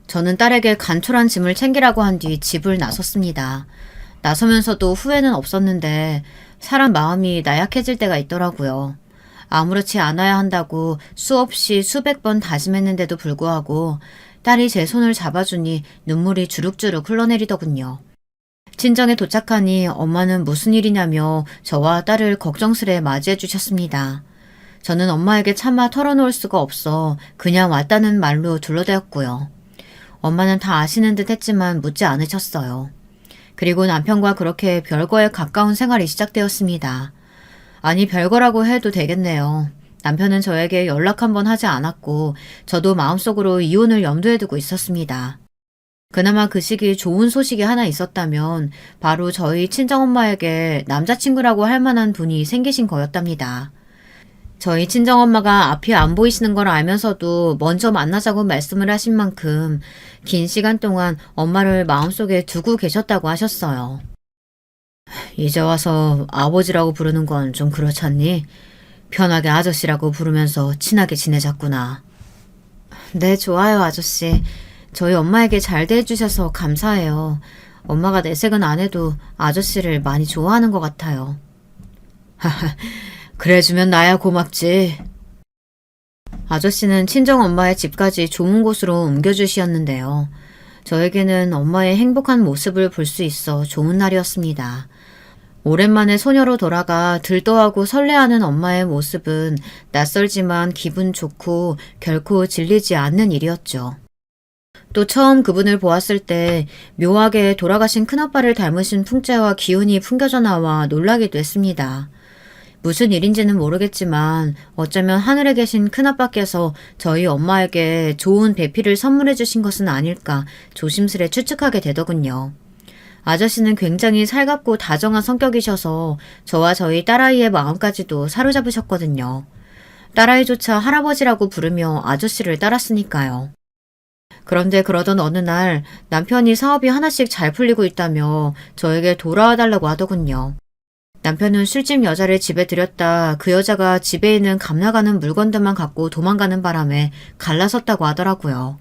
저는 딸에게 간촐한 짐을 챙기라고 한 뒤 집을 나섰습니다. 나서면서도 후회는 없었는데 사람 마음이 나약해질 때가 있더라고요. 아무렇지 않아야 한다고 수없이 수백 번 다짐했는데도 불구하고 딸이 제 손을 잡아주니 눈물이 주룩주룩 흘러내리더군요. 친정에 도착하니 엄마는 무슨 일이냐며 저와 딸을 걱정스레 맞이해 주셨습니다. 저는 엄마에게 차마 털어놓을 수가 없어 그냥 왔다는 말로 둘러대었고요. 엄마는 다 아시는 듯 했지만 묻지 않으셨어요. 그리고 남편과 그렇게 별거에 가까운 생활이 시작되었습니다. 아니, 별거라고 해도 되겠네요. 남편은 저에게 연락 한번 하지 않았고 저도 마음속으로 이혼을 염두에 두고 있었습니다. 그나마 그 시기 좋은 소식이 하나 있었다면 바로 저희 친정엄마에게 남자친구라고 할 만한 분이 생기신 거였답니다. 저희 친정엄마가 앞이 안 보이시는 걸 알면서도 먼저 만나자고 말씀을 하신 만큼 긴 시간 동안 엄마를 마음속에 두고 계셨다고 하셨어요. 이제 와서 아버지라고 부르는 건 좀 그렇잖니? 편하게 아저씨라고 부르면서 친하게 지내자꾸나. 네, 좋아요, 아저씨. 저희 엄마에게 잘 대해주셔서 감사해요. 엄마가 내색은 안 해도 아저씨를 많이 좋아하는 것 같아요. 그래주면 나야 고맙지. 아저씨는 친정엄마의 집까지 좋은 곳으로 옮겨주시었는데요. 저에게는 엄마의 행복한 모습을 볼 수 있어 좋은 날이었습니다. 오랜만에 소녀로 돌아가 들떠하고 설레하는 엄마의 모습은 낯설지만 기분 좋고 결코 질리지 않는 일이었죠. 또 처음 그분을 보았을 때 묘하게 돌아가신 큰아빠를 닮으신 풍채와 기운이 풍겨져 나와 놀라기도 했습니다. 무슨 일인지는 모르겠지만 어쩌면 하늘에 계신 큰아빠께서 저희 엄마에게 좋은 배필을 선물해 주신 것은 아닐까 조심스레 추측하게 되더군요. 아저씨는 굉장히 살갑고 다정한 성격이셔서 저와 저희 딸아이의 마음까지도 사로잡으셨거든요. 딸아이조차 할아버지라고 부르며 아저씨를 따랐으니까요. 그런데 그러던 어느 날 남편이 사업이 하나씩 잘 풀리고 있다며 저에게 돌아와 달라고 하더군요. 남편은 술집 여자를 집에 들였다 그 여자가 집에 있는 값나가는 물건들만 갖고 도망가는 바람에 갈라섰다고 하더라고요.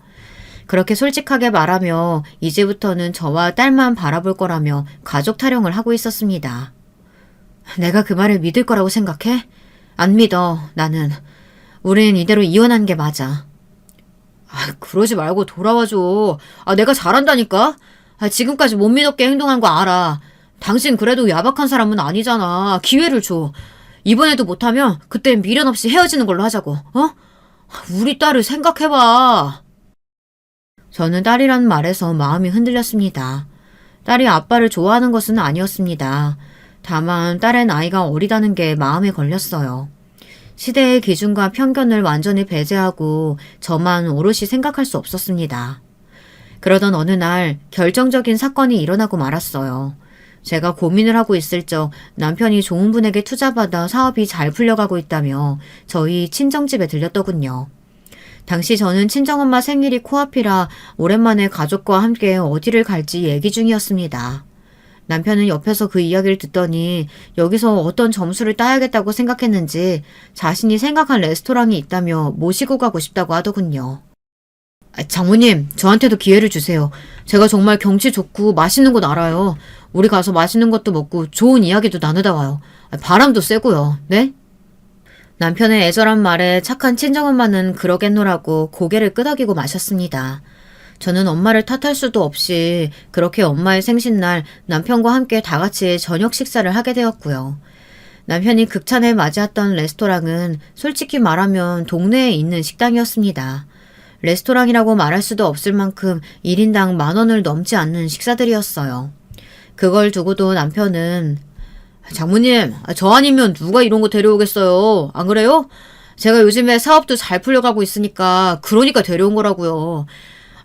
그렇게 솔직하게 말하며 이제부터는 저와 딸만 바라볼 거라며 가족 타령을 하고 있었습니다. 내가 그 말을 믿을 거라고 생각해? 안 믿어, 나는. 우린 이대로 이혼한 게 맞아. 그러지 말고 돌아와줘. 내가 잘한다니까? 지금까지 못 믿었게 행동한 거 알아. 당신 그래도 야박한 사람은 아니잖아. 기회를 줘. 이번에도 못하면 그땐 미련 없이 헤어지는 걸로 하자고. 어? 우리 딸을 생각해봐. 저는 딸이라는 말에서 마음이 흔들렸습니다. 딸이 아빠를 좋아하는 것은 아니었습니다. 다만 딸의 나이가 어리다는 게 마음에 걸렸어요. 시대의 기준과 편견을 완전히 배제하고 저만 오롯이 생각할 수 없었습니다. 그러던 어느 날 결정적인 사건이 일어나고 말았어요. 제가 고민을 하고 있을 적 남편이 좋은 분에게 투자받아 사업이 잘 풀려가고 있다며 저희 친정집에 들렸더군요. 당시 저는 친정엄마 생일이 코앞이라 오랜만에 가족과 함께 어디를 갈지 얘기 중이었습니다. 남편은 옆에서 그 이야기를 듣더니 여기서 어떤 점수를 따야겠다고 생각했는지 자신이 생각한 레스토랑이 있다며 모시고 가고 싶다고 하더군요. 장모님, 저한테도 기회를 주세요. 제가 정말 경치 좋고 맛있는 곳 알아요. 우리 가서 맛있는 것도 먹고 좋은 이야기도 나누다 와요. 바람도 쐬고요. 네? 남편의 애절한 말에 착한 친정엄마는 그러겠노라고 고개를 끄덕이고 마셨습니다. 저는 엄마를 탓할 수도 없이 그렇게 엄마의 생신날 남편과 함께 다 같이 저녁 식사를 하게 되었고요. 남편이 극찬에 맞이했던 레스토랑은 솔직히 말하면 동네에 있는 식당이었습니다. 레스토랑이라고 말할 수도 없을 만큼 1인당 10,000원을 넘지 않는 식사들이었어요. 그걸 두고도 남편은 장모님, 저 아니면 누가 이런 거 데려오겠어요. 안 그래요? 제가 요즘에 사업도 잘 풀려가고 있으니까 그러니까 데려온 거라고요.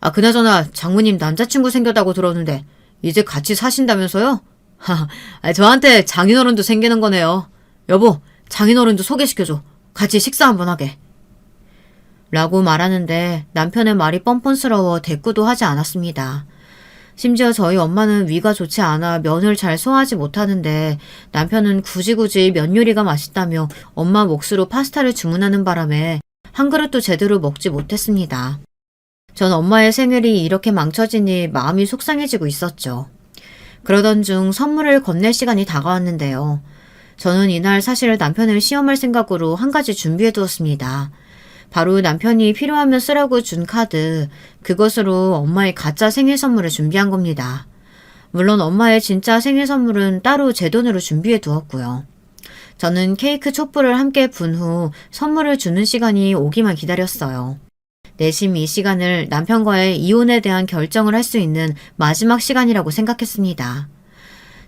아, 그나저나 장모님 남자친구 생겼다고 들었는데 이제 같이 사신다면서요? 저한테 장인어른도 생기는 거네요. 여보, 장인어른도 소개시켜줘. 같이 식사 한번 하게. 라고 말하는데 남편의 말이 뻔뻔스러워 대꾸도 하지 않았습니다. 심지어 저희 엄마는 위가 좋지 않아 면을 잘 소화하지 못하는데 남편은 굳이 면 요리가 맛있다며 엄마 몫으로 파스타를 주문하는 바람에 한 그릇도 제대로 먹지 못했습니다. 전 엄마의 생일이 이렇게 망쳐지니 마음이 속상해지고 있었죠. 그러던 중 선물을 건넬 시간이 다가왔는데요. 저는 이날 사실 남편을 시험할 생각으로 한 가지 준비해 두었습니다. 바로 남편이 필요하면 쓰라고 준 카드, 그것으로 엄마의 가짜 생일 선물을 준비한 겁니다. 물론 엄마의 진짜 생일 선물은 따로 제 돈으로 준비해 두었고요. 저는 케이크 촛불을 함께 분 후 선물을 주는 시간이 오기만 기다렸어요. 내심 이 시간을 남편과의 이혼에 대한 결정을 할 수 있는 마지막 시간이라고 생각했습니다.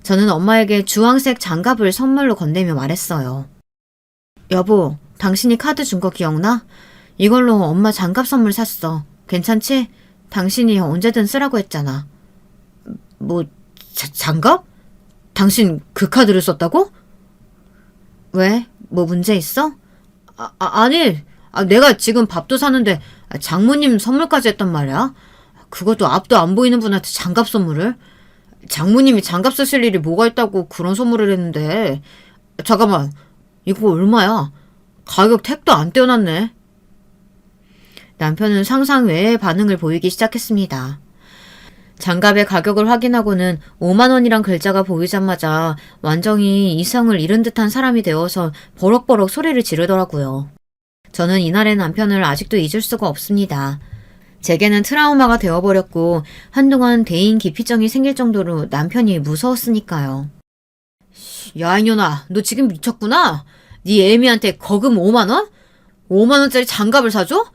저는 엄마에게 주황색 장갑을 선물로 건네며 말했어요. 여보, 당신이 카드 준 거 기억나? 이걸로 엄마 장갑 선물 샀어. 괜찮지? 당신이 언제든 쓰라고 했잖아. 뭐, 장갑? 당신 그 카드를 썼다고? 왜? 뭐 문제 있어? 아니, 내가 지금 밥도 사는데 장모님 선물까지 했단 말이야. 그것도 앞도 안 보이는 분한테 장갑 선물을? 장모님이 장갑 쓰실 일이 뭐가 있다고 그런 선물을 했는데. 잠깐만, 이거 얼마야? 가격 택도 안 떼어놨네. 남편은 상상 외의 반응을 보이기 시작했습니다. 장갑의 가격을 확인하고는 5만 원이란 글자가 보이자마자 완전히 이성을 잃은 듯한 사람이 되어서 버럭버럭 소리를 지르더라고요. 저는 이날의 남편을 아직도 잊을 수가 없습니다. 제게는 트라우마가 되어버렸고 한동안 대인 기피증이 생길 정도로 남편이 무서웠으니까요. 야, 이년아, 너 지금 미쳤구나? 네 애미한테 거금 5만 원? 5만 원짜리 장갑을 사줘?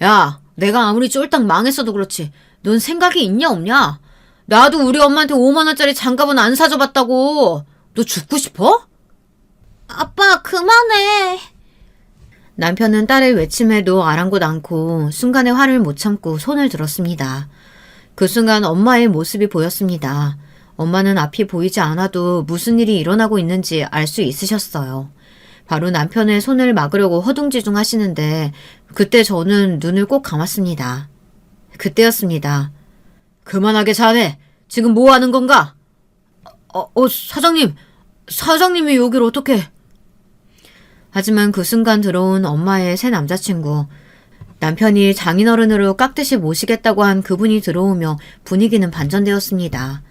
야, 내가 아무리 쫄딱 망했어도 그렇지. 넌 생각이 있냐 없냐? 나도 우리 엄마한테 5만 원짜리 장갑은 안 사줘봤다고. 너 죽고 싶어? 아빠, 그만해. 남편은 딸의 외침에도 아랑곳 않고 순간에 화를 못 참고 손을 들었습니다. 그 순간 엄마의 모습이 보였습니다. 엄마는 앞이 보이지 않아도 무슨 일이 일어나고 있는지 알 수 있으셨어요. 바로 남편의 손을 막으려고 허둥지둥 하시는데 그때 저는 눈을 꼭 감았습니다. 그때였습니다. 그만하게 자네. 지금 뭐 하는 건가? 사장님. 사장님이 여길 어떻게... 하지만 그 순간 들어온 엄마의 새 남자친구. 남편이 장인어른으로 깍듯이 모시겠다고 한 그분이 들어오며 분위기는 반전되었습니다.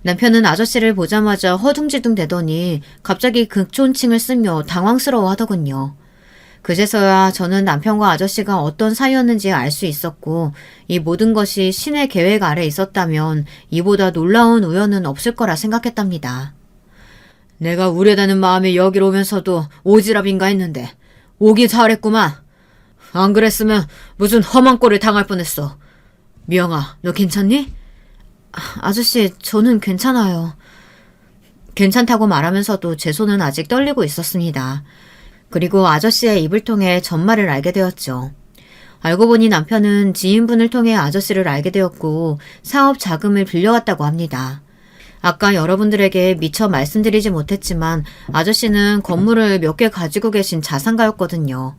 남편은 아저씨를 보자마자 허둥지둥 대더니 갑자기 극존칭을 쓰며 당황스러워 하더군요. 그제서야 저는 남편과 아저씨가 어떤 사이였는지 알 수 있었고 이 모든 것이 신의 계획 아래 있었다면 이보다 놀라운 우연은 없을 거라 생각했답니다. 내가 우려다는 마음에 여기로 오면서도 오지랖인가 했는데 오기 잘했구만. 안 그랬으면 무슨 험한 꼴을 당할 뻔했어. 미영아, 너 괜찮니? 아저씨, 저는 괜찮아요. 괜찮다고 말하면서도 제 손은 아직 떨리고 있었습니다. 그리고 아저씨의 입을 통해 전말을 알게 되었죠. 알고 보니 남편은 지인분을 통해 아저씨를 알게 되었고 사업 자금을 빌려왔다고 합니다. 아까 여러분들에게 미처 말씀드리지 못했지만 아저씨는 건물을 몇 개 가지고 계신 자산가였거든요.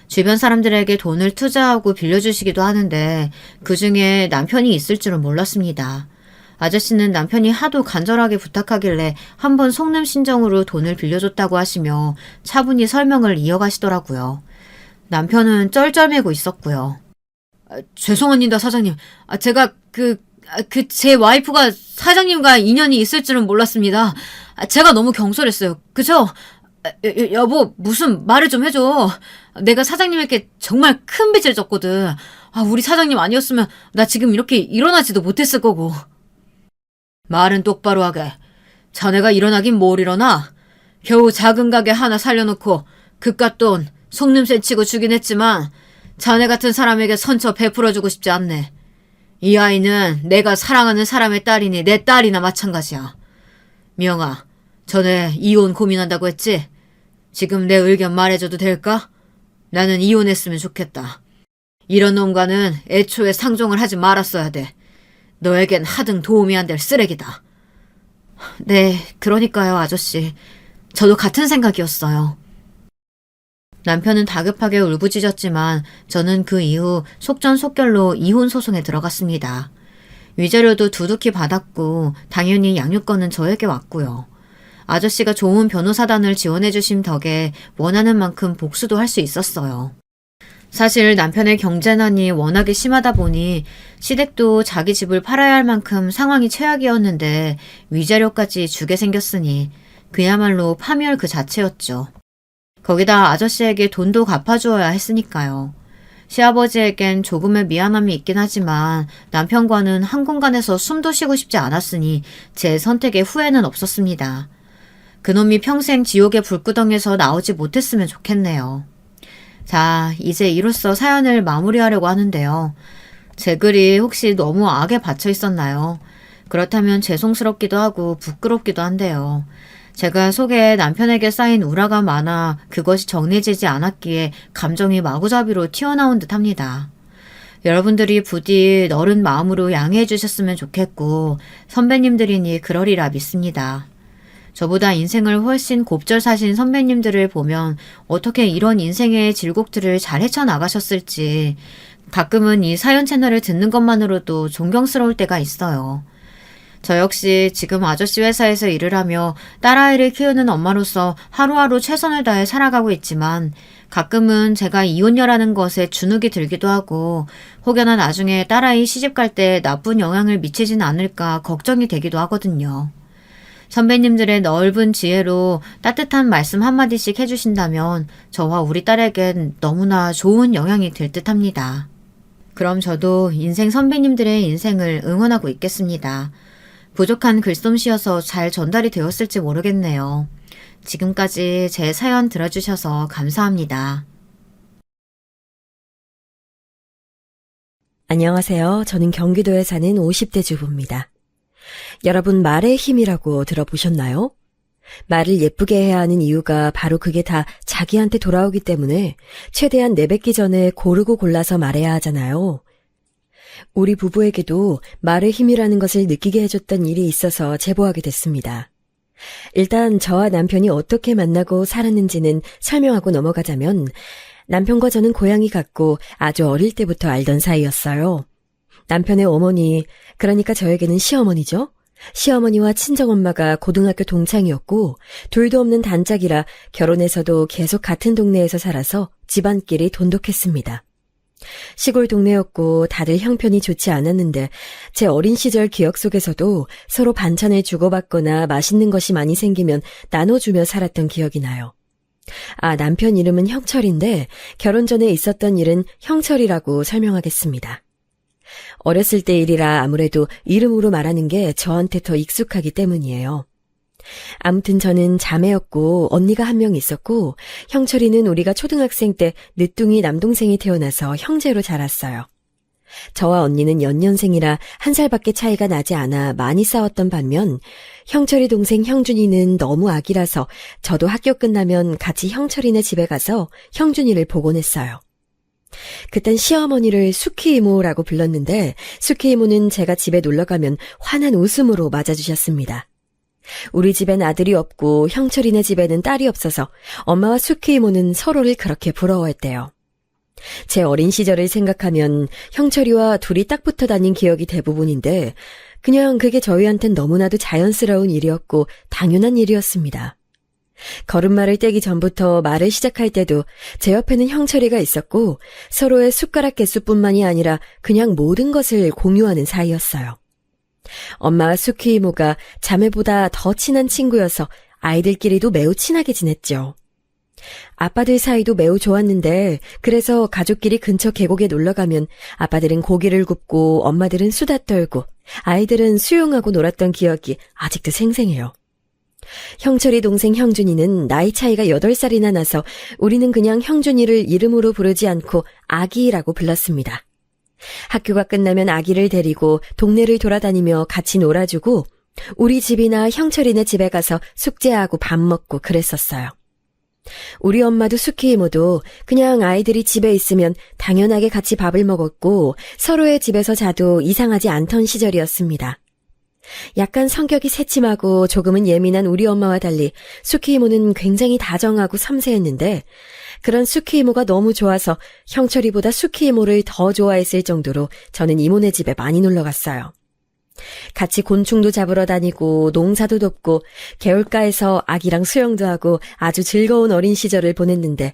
주변 사람들에게 돈을 투자하고 빌려주시기도 하는데 그중에 남편이 있을 줄은 몰랐습니다. 아저씨는 남편이 하도 간절하게 부탁하길래 한번 속는 심정으로 돈을 빌려줬다고 하시며 차분히 설명을 이어가시더라고요. 남편은 쩔쩔매고 있었고요. 죄송합니다, 사장님. 제가 제 와이프가 사장님과 인연이 있을 줄은 몰랐습니다. 제가 너무 경솔했어요. 그죠? 여보, 무슨 말을 좀 해줘. 내가 사장님에게 정말 큰 빚을 졌거든. 우리 사장님 아니었으면 나 지금 이렇게 일어나지도 못했을 거고. 말은 똑바로 하게. 자네가 일어나긴 뭘 일어나? 겨우 작은 가게 하나 살려놓고 그깟 돈 속냄새 치고 주긴 했지만 자네 같은 사람에게 선처 베풀어주고 싶지 않네. 이 아이는 내가 사랑하는 사람의 딸이니 내 딸이나 마찬가지야. 미영아, 전에 이혼 고민한다고 했지? 지금 내 의견 말해줘도 될까? 나는 이혼했으면 좋겠다. 이런 놈과는 애초에 상종을 하지 말았어야 돼. 너에겐 하등 도움이 안 될 쓰레기다. 네, 그러니까요, 아저씨. 저도 같은 생각이었어요. 남편은 다급하게 울부짖었지만 저는 그 이후 속전속결로 이혼 소송에 들어갔습니다. 위자료도 두둑히 받았고 당연히 양육권은 저에게 왔고요. 아저씨가 좋은 변호사단을 지원해 주신 덕에 원하는 만큼 복수도 할 수 있었어요. 사실 남편의 경제난이 워낙에 심하다 보니 시댁도 자기 집을 팔아야 할 만큼 상황이 최악이었는데 위자료까지 주게 생겼으니 그야말로 파멸 그 자체였죠. 거기다 아저씨에게 돈도 갚아주어야 했으니까요. 시아버지에겐 조금의 미안함이 있긴 하지만 남편과는 한 공간에서 숨도 쉬고 싶지 않았으니 제 선택에 후회는 없었습니다. 그놈이 평생 지옥의 불구덩에서 나오지 못했으면 좋겠네요. 자, 이제 이로써 사연을 마무리하려고 하는데요. 제 글이 혹시 너무 악에 받쳐 있었나요? 그렇다면 죄송스럽기도 하고 부끄럽기도 한데요. 제가 속에 남편에게 쌓인 우라가 많아 그것이 정리되지 않았기에 감정이 마구잡이로 튀어나온 듯 합니다. 여러분들이 부디 너른 마음으로 양해해 주셨으면 좋겠고 선배님들이니 그러리라 믿습니다. 저보다 인생을 훨씬 곱절 사신 선배님들을 보면 어떻게 이런 인생의 질곡들을 잘 헤쳐나가셨을지 가끔은 이 사연 채널을 듣는 것만으로도 존경스러울 때가 있어요. 저 역시 지금 아저씨 회사에서 일을 하며 딸아이를 키우는 엄마로서 하루하루 최선을 다해 살아가고 있지만 가끔은 제가 이혼녀라는 것에 주눅이 들기도 하고 혹여나 나중에 딸아이 시집갈 때 나쁜 영향을 미치진 않을까 걱정이 되기도 하거든요. 선배님들의 넓은 지혜로 따뜻한 말씀 한마디씩 해주신다면 저와 우리 딸에겐 너무나 좋은 영향이 될 듯합니다. 그럼 저도 인생 선배님들의 인생을 응원하고 있겠습니다. 부족한 글솜씨여서 잘 전달이 되었을지 모르겠네요. 지금까지 제 사연 들어주셔서 감사합니다. 안녕하세요. 저는 경기도에 사는 50대 주부입니다. 여러분 말의 힘이라고 들어보셨나요? 말을 예쁘게 해야 하는 이유가 바로 그게 다 자기한테 돌아오기 때문에 최대한 내뱉기 전에 고르고 골라서 말해야 하잖아요. 우리 부부에게도 말의 힘이라는 것을 느끼게 해줬던 일이 있어서 제보하게 됐습니다. 일단 저와 남편이 어떻게 만나고 살았는지는 설명하고 넘어가자면 남편과 저는 고향이 같고 아주 어릴 때부터 알던 사이였어요. 남편의 어머니, 그러니까 저에게는 시어머니죠. 시어머니와 친정엄마가 고등학교 동창이었고 둘도 없는 단짝이라 결혼해서도 계속 같은 동네에서 살아서 집안끼리 돈독했습니다. 시골 동네였고 다들 형편이 좋지 않았는데 제 어린 시절 기억 속에서도 서로 반찬을 주고받거나 맛있는 것이 많이 생기면 나눠주며 살았던 기억이 나요. 남편 이름은 형철인데 결혼 전에 있었던 일은 형철이라고 설명하겠습니다. 어렸을 때 일이라 아무래도 이름으로 말하는 게 저한테 더 익숙하기 때문이에요. 아무튼 저는 자매였고 언니가 한 명 있었고 형철이는 우리가 초등학생 때 늦둥이 남동생이 태어나서 형제로 자랐어요. 저와 언니는 연년생이라 한 살밖에 차이가 나지 않아 많이 싸웠던 반면 형철이 동생 형준이는 너무 아기라서 저도 학교 끝나면 같이 형철이네 집에 가서 형준이를 보곤 했어요. 그땐 시어머니를 수키 이모라고 불렀는데 수키 이모는 제가 집에 놀러가면 환한 웃음으로 맞아주셨습니다. 우리 집엔 아들이 없고 형철이네 집에는 딸이 없어서 엄마와 수키 이모는 서로를 그렇게 부러워했대요. 제 어린 시절을 생각하면 형철이와 둘이 딱 붙어 다닌 기억이 대부분인데 그냥 그게 저희한텐 너무나도 자연스러운 일이었고 당연한 일이었습니다. 걸음마를 떼기 전부터 말을 시작할 때도 제 옆에는 형철이가 있었고 서로의 숟가락 개수뿐만이 아니라 그냥 모든 것을 공유하는 사이였어요. 엄마와 수키 이모가 자매보다 더 친한 친구여서 아이들끼리도 매우 친하게 지냈죠. 아빠들 사이도 매우 좋았는데 그래서 가족끼리 근처 계곡에 놀러가면 아빠들은 고기를 굽고 엄마들은 수다 떨고 아이들은 수영하고 놀았던 기억이 아직도 생생해요. 형철이 동생 형준이는 나이 차이가 8살이나 나서 우리는 그냥 형준이를 이름으로 부르지 않고 아기라고 불렀습니다. 학교가 끝나면 아기를 데리고 동네를 돌아다니며 같이 놀아주고 우리 집이나 형철이네 집에 가서 숙제하고 밥 먹고 그랬었어요. 우리 엄마도 수키 이모도 그냥 아이들이 집에 있으면 당연하게 같이 밥을 먹었고 서로의 집에서 자도 이상하지 않던 시절이었습니다. 약간 성격이 새침하고 조금은 예민한 우리 엄마와 달리 수키 이모는 굉장히 다정하고 섬세했는데 그런 수키 이모가 너무 좋아서 형철이보다 수키 이모를 더 좋아했을 정도로 저는 이모네 집에 많이 놀러 갔어요. 같이 곤충도 잡으러 다니고 농사도 돕고 개울가에서 아기랑 수영도 하고 아주 즐거운 어린 시절을 보냈는데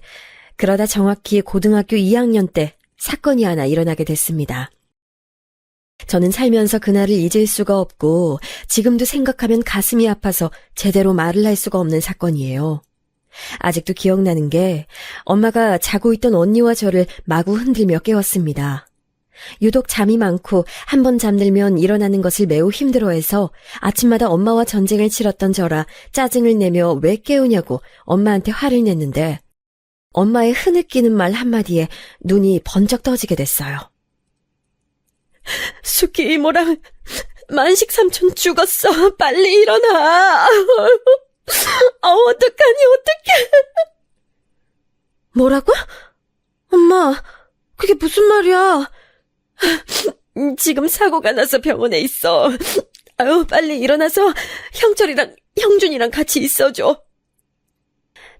그러다 정확히 고등학교 2학년 때 사건이 하나 일어나게 됐습니다. 저는 살면서 그날을 잊을 수가 없고 지금도 생각하면 가슴이 아파서 제대로 말을 할 수가 없는 사건이에요. 아직도 기억나는 게 엄마가 자고 있던 언니와 저를 마구 흔들며 깨웠습니다. 유독 잠이 많고 한 번 잠들면 일어나는 것을 매우 힘들어해서 아침마다 엄마와 전쟁을 치렀던 저라 짜증을 내며 왜 깨우냐고 엄마한테 화를 냈는데 엄마의 흐느끼는 말 한마디에 눈이 번쩍 떠지게 됐어요. 수키 이모랑 만식 삼촌 죽었어. 빨리 일어나. 어떡하니 어떡해. 뭐라고? 엄마, 그게 무슨 말이야? 지금 사고가 나서 병원에 있어. 아유, 빨리 일어나서 형철이랑 형준이랑 같이 있어줘.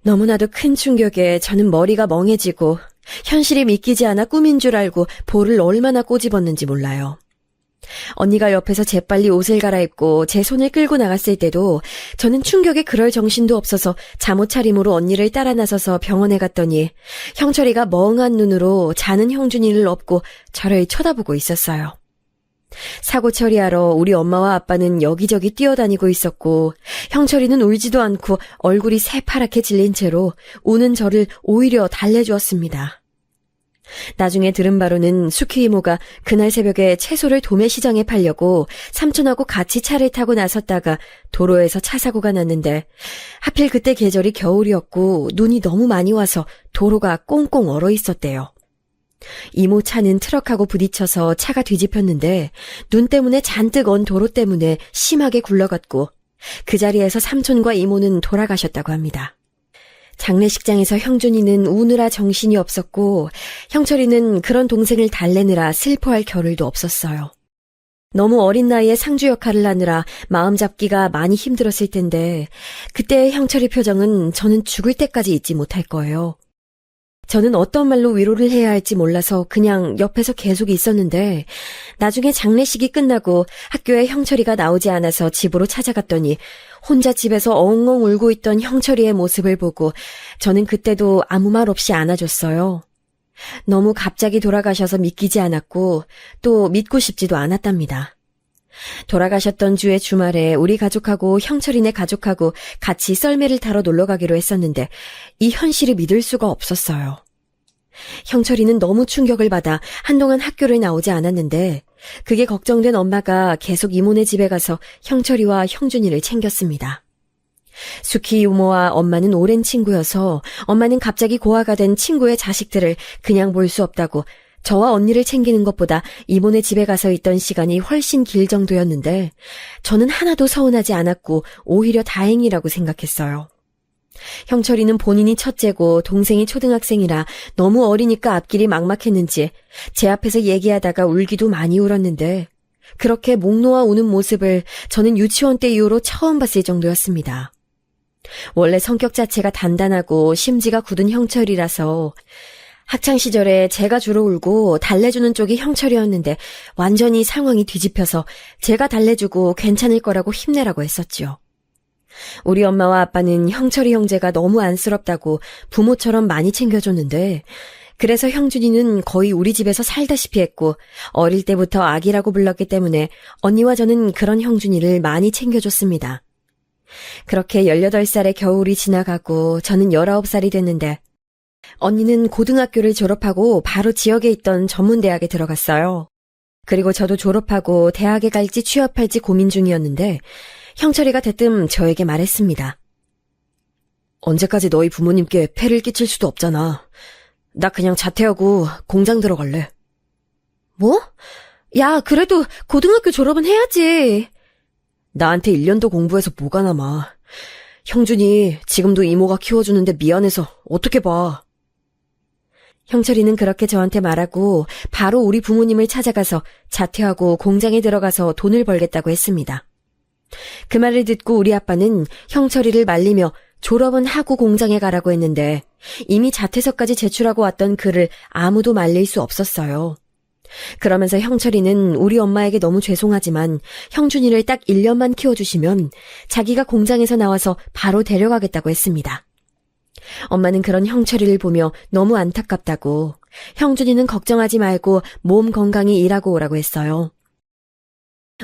너무나도 큰 충격에 저는 머리가 멍해지고 현실이 믿기지 않아 꿈인 줄 알고 볼을 얼마나 꼬집었는지 몰라요. 언니가 옆에서 재빨리 옷을 갈아입고 제 손을 끌고 나갔을 때도 저는 충격에 그럴 정신도 없어서 잠옷 차림으로 언니를 따라 나서서 병원에 갔더니 형철이가 멍한 눈으로 자는 형준이를 업고 저를 쳐다보고 있었어요. 사고 처리하러 우리 엄마와 아빠는 여기저기 뛰어다니고 있었고 형철이는 울지도 않고 얼굴이 새파랗게 질린 채로 우는 저를 오히려 달래주었습니다. 나중에 들은 바로는 수키 이모가 그날 새벽에 채소를 도매시장에 팔려고 삼촌하고 같이 차를 타고 나섰다가 도로에서 차 사고가 났는데 하필 그때 계절이 겨울이었고 눈이 너무 많이 와서 도로가 꽁꽁 얼어 있었대요. 이모 차는 트럭하고 부딪혀서 차가 뒤집혔는데 눈 때문에 잔뜩 언 도로 때문에 심하게 굴러갔고 그 자리에서 삼촌과 이모는 돌아가셨다고 합니다. 장례식장에서 형준이는 우느라 정신이 없었고 형철이는 그런 동생을 달래느라 슬퍼할 겨를도 없었어요. 너무 어린 나이에 상주 역할을 하느라 마음 잡기가 많이 힘들었을 텐데 그때의 형철이 표정은 저는 죽을 때까지 잊지 못할 거예요. 저는 어떤 말로 위로를 해야 할지 몰라서 그냥 옆에서 계속 있었는데 나중에 장례식이 끝나고 학교에 형철이가 나오지 않아서 집으로 찾아갔더니 혼자 집에서 엉엉 울고 있던 형철이의 모습을 보고 저는 그때도 아무 말 없이 안아줬어요. 너무 갑자기 돌아가셔서 믿기지 않았고 또 믿고 싶지도 않았답니다. 돌아가셨던 주의 주말에 우리 가족하고 형철이네 가족하고 같이 썰매를 타러 놀러 가기로 했었는데 이 현실을 믿을 수가 없었어요. 형철이는 너무 충격을 받아 한동안 학교를 나오지 않았는데 그게 걱정된 엄마가 계속 이모네 집에 가서 형철이와 형준이를 챙겼습니다. 수키 이모와 엄마는 오랜 친구여서 엄마는 갑자기 고아가 된 친구의 자식들을 그냥 볼 수 없다고 저와 언니를 챙기는 것보다 이모네 집에 가서 있던 시간이 훨씬 길 정도였는데 저는 하나도 서운하지 않았고 오히려 다행이라고 생각했어요. 형철이는 본인이 첫째고 동생이 초등학생이라 너무 어리니까 앞길이 막막했는지 제 앞에서 얘기하다가 울기도 많이 울었는데 그렇게 목 놓아 우는 모습을 저는 유치원 때 이후로 처음 봤을 정도였습니다. 원래 성격 자체가 단단하고 심지가 굳은 형철이라서 학창시절에 제가 주로 울고 달래주는 쪽이 형철이었는데 완전히 상황이 뒤집혀서 제가 달래주고 괜찮을 거라고 힘내라고 했었죠. 우리 엄마와 아빠는 형철이 형제가 너무 안쓰럽다고 부모처럼 많이 챙겨줬는데 그래서 형준이는 거의 우리 집에서 살다시피 했고 어릴 때부터 아기라고 불렀기 때문에 언니와 저는 그런 형준이를 많이 챙겨줬습니다. 그렇게 18살의 겨울이 지나가고 저는 19살이 됐는데 언니는 고등학교를 졸업하고 바로 지역에 있던 전문대학에 들어갔어요. 그리고 저도 졸업하고 대학에 갈지 취업할지 고민 중이었는데 형철이가 대뜸 저에게 말했습니다. 언제까지 너희 부모님께 폐를 끼칠 수도 없잖아. 나 그냥 자퇴하고 공장 들어갈래. 뭐? 야, 그래도 고등학교 졸업은 해야지. 나한테 1년도 공부해서 뭐가 남아. 형준이 지금도 이모가 키워주는데 미안해서 어떻게 봐. 형철이는 그렇게 저한테 말하고 바로 우리 부모님을 찾아가서 자퇴하고 공장에 들어가서 돈을 벌겠다고 했습니다. 그 말을 듣고 우리 아빠는 형철이를 말리며 졸업은 하고 공장에 가라고 했는데 이미 자퇴서까지 제출하고 왔던 그를 아무도 말릴 수 없었어요. 그러면서 형철이는 우리 엄마에게 너무 죄송하지만 형준이를 딱 1년만 키워주시면 자기가 공장에서 나와서 바로 데려가겠다고 했습니다. 엄마는 그런 형철이를 보며 너무 안타깝다고 형준이는 걱정하지 말고 몸 건강히 일하고 오라고 했어요.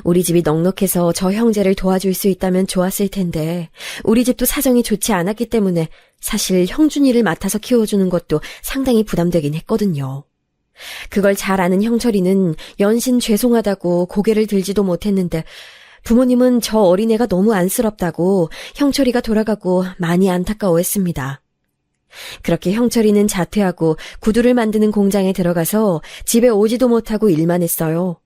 우리 집이 넉넉해서 저 형제를 도와줄 수 있다면 좋았을 텐데 우리 집도 사정이 좋지 않았기 때문에 사실 형준이를 맡아서 키워주는 것도 상당히 부담되긴 했거든요. 그걸 잘 아는 형철이는 연신 죄송하다고 고개를 들지도 못했는데 부모님은 저 어린애가 너무 안쓰럽다고 형철이가 돌아가고 많이 안타까워했습니다. 그렇게 형철이는 자퇴하고 구두를 만드는 공장에 들어가서 집에 오지도 못하고 일만 했어요.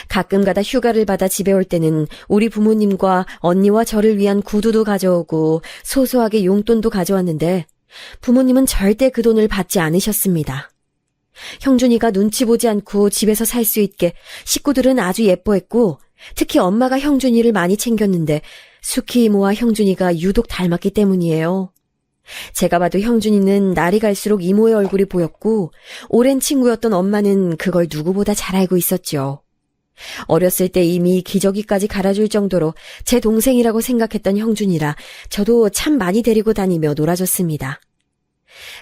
가끔가다 휴가를 받아 집에 올 때는 우리 부모님과 언니와 저를 위한 구두도 가져오고 소소하게 용돈도 가져왔는데 부모님은 절대 그 돈을 받지 않으셨습니다. 형준이가 눈치 보지 않고 집에서 살 수 있게 식구들은 아주 예뻐했고 특히 엄마가 형준이를 많이 챙겼는데 수키 이모와 형준이가 유독 닮았기 때문이에요. 제가 봐도 형준이는 날이 갈수록 이모의 얼굴이 보였고 오랜 친구였던 엄마는 그걸 누구보다 잘 알고 있었죠. 어렸을 때 이미 기저귀까지 갈아줄 정도로 제 동생이라고 생각했던 형준이라 저도 참 많이 데리고 다니며 놀아줬습니다.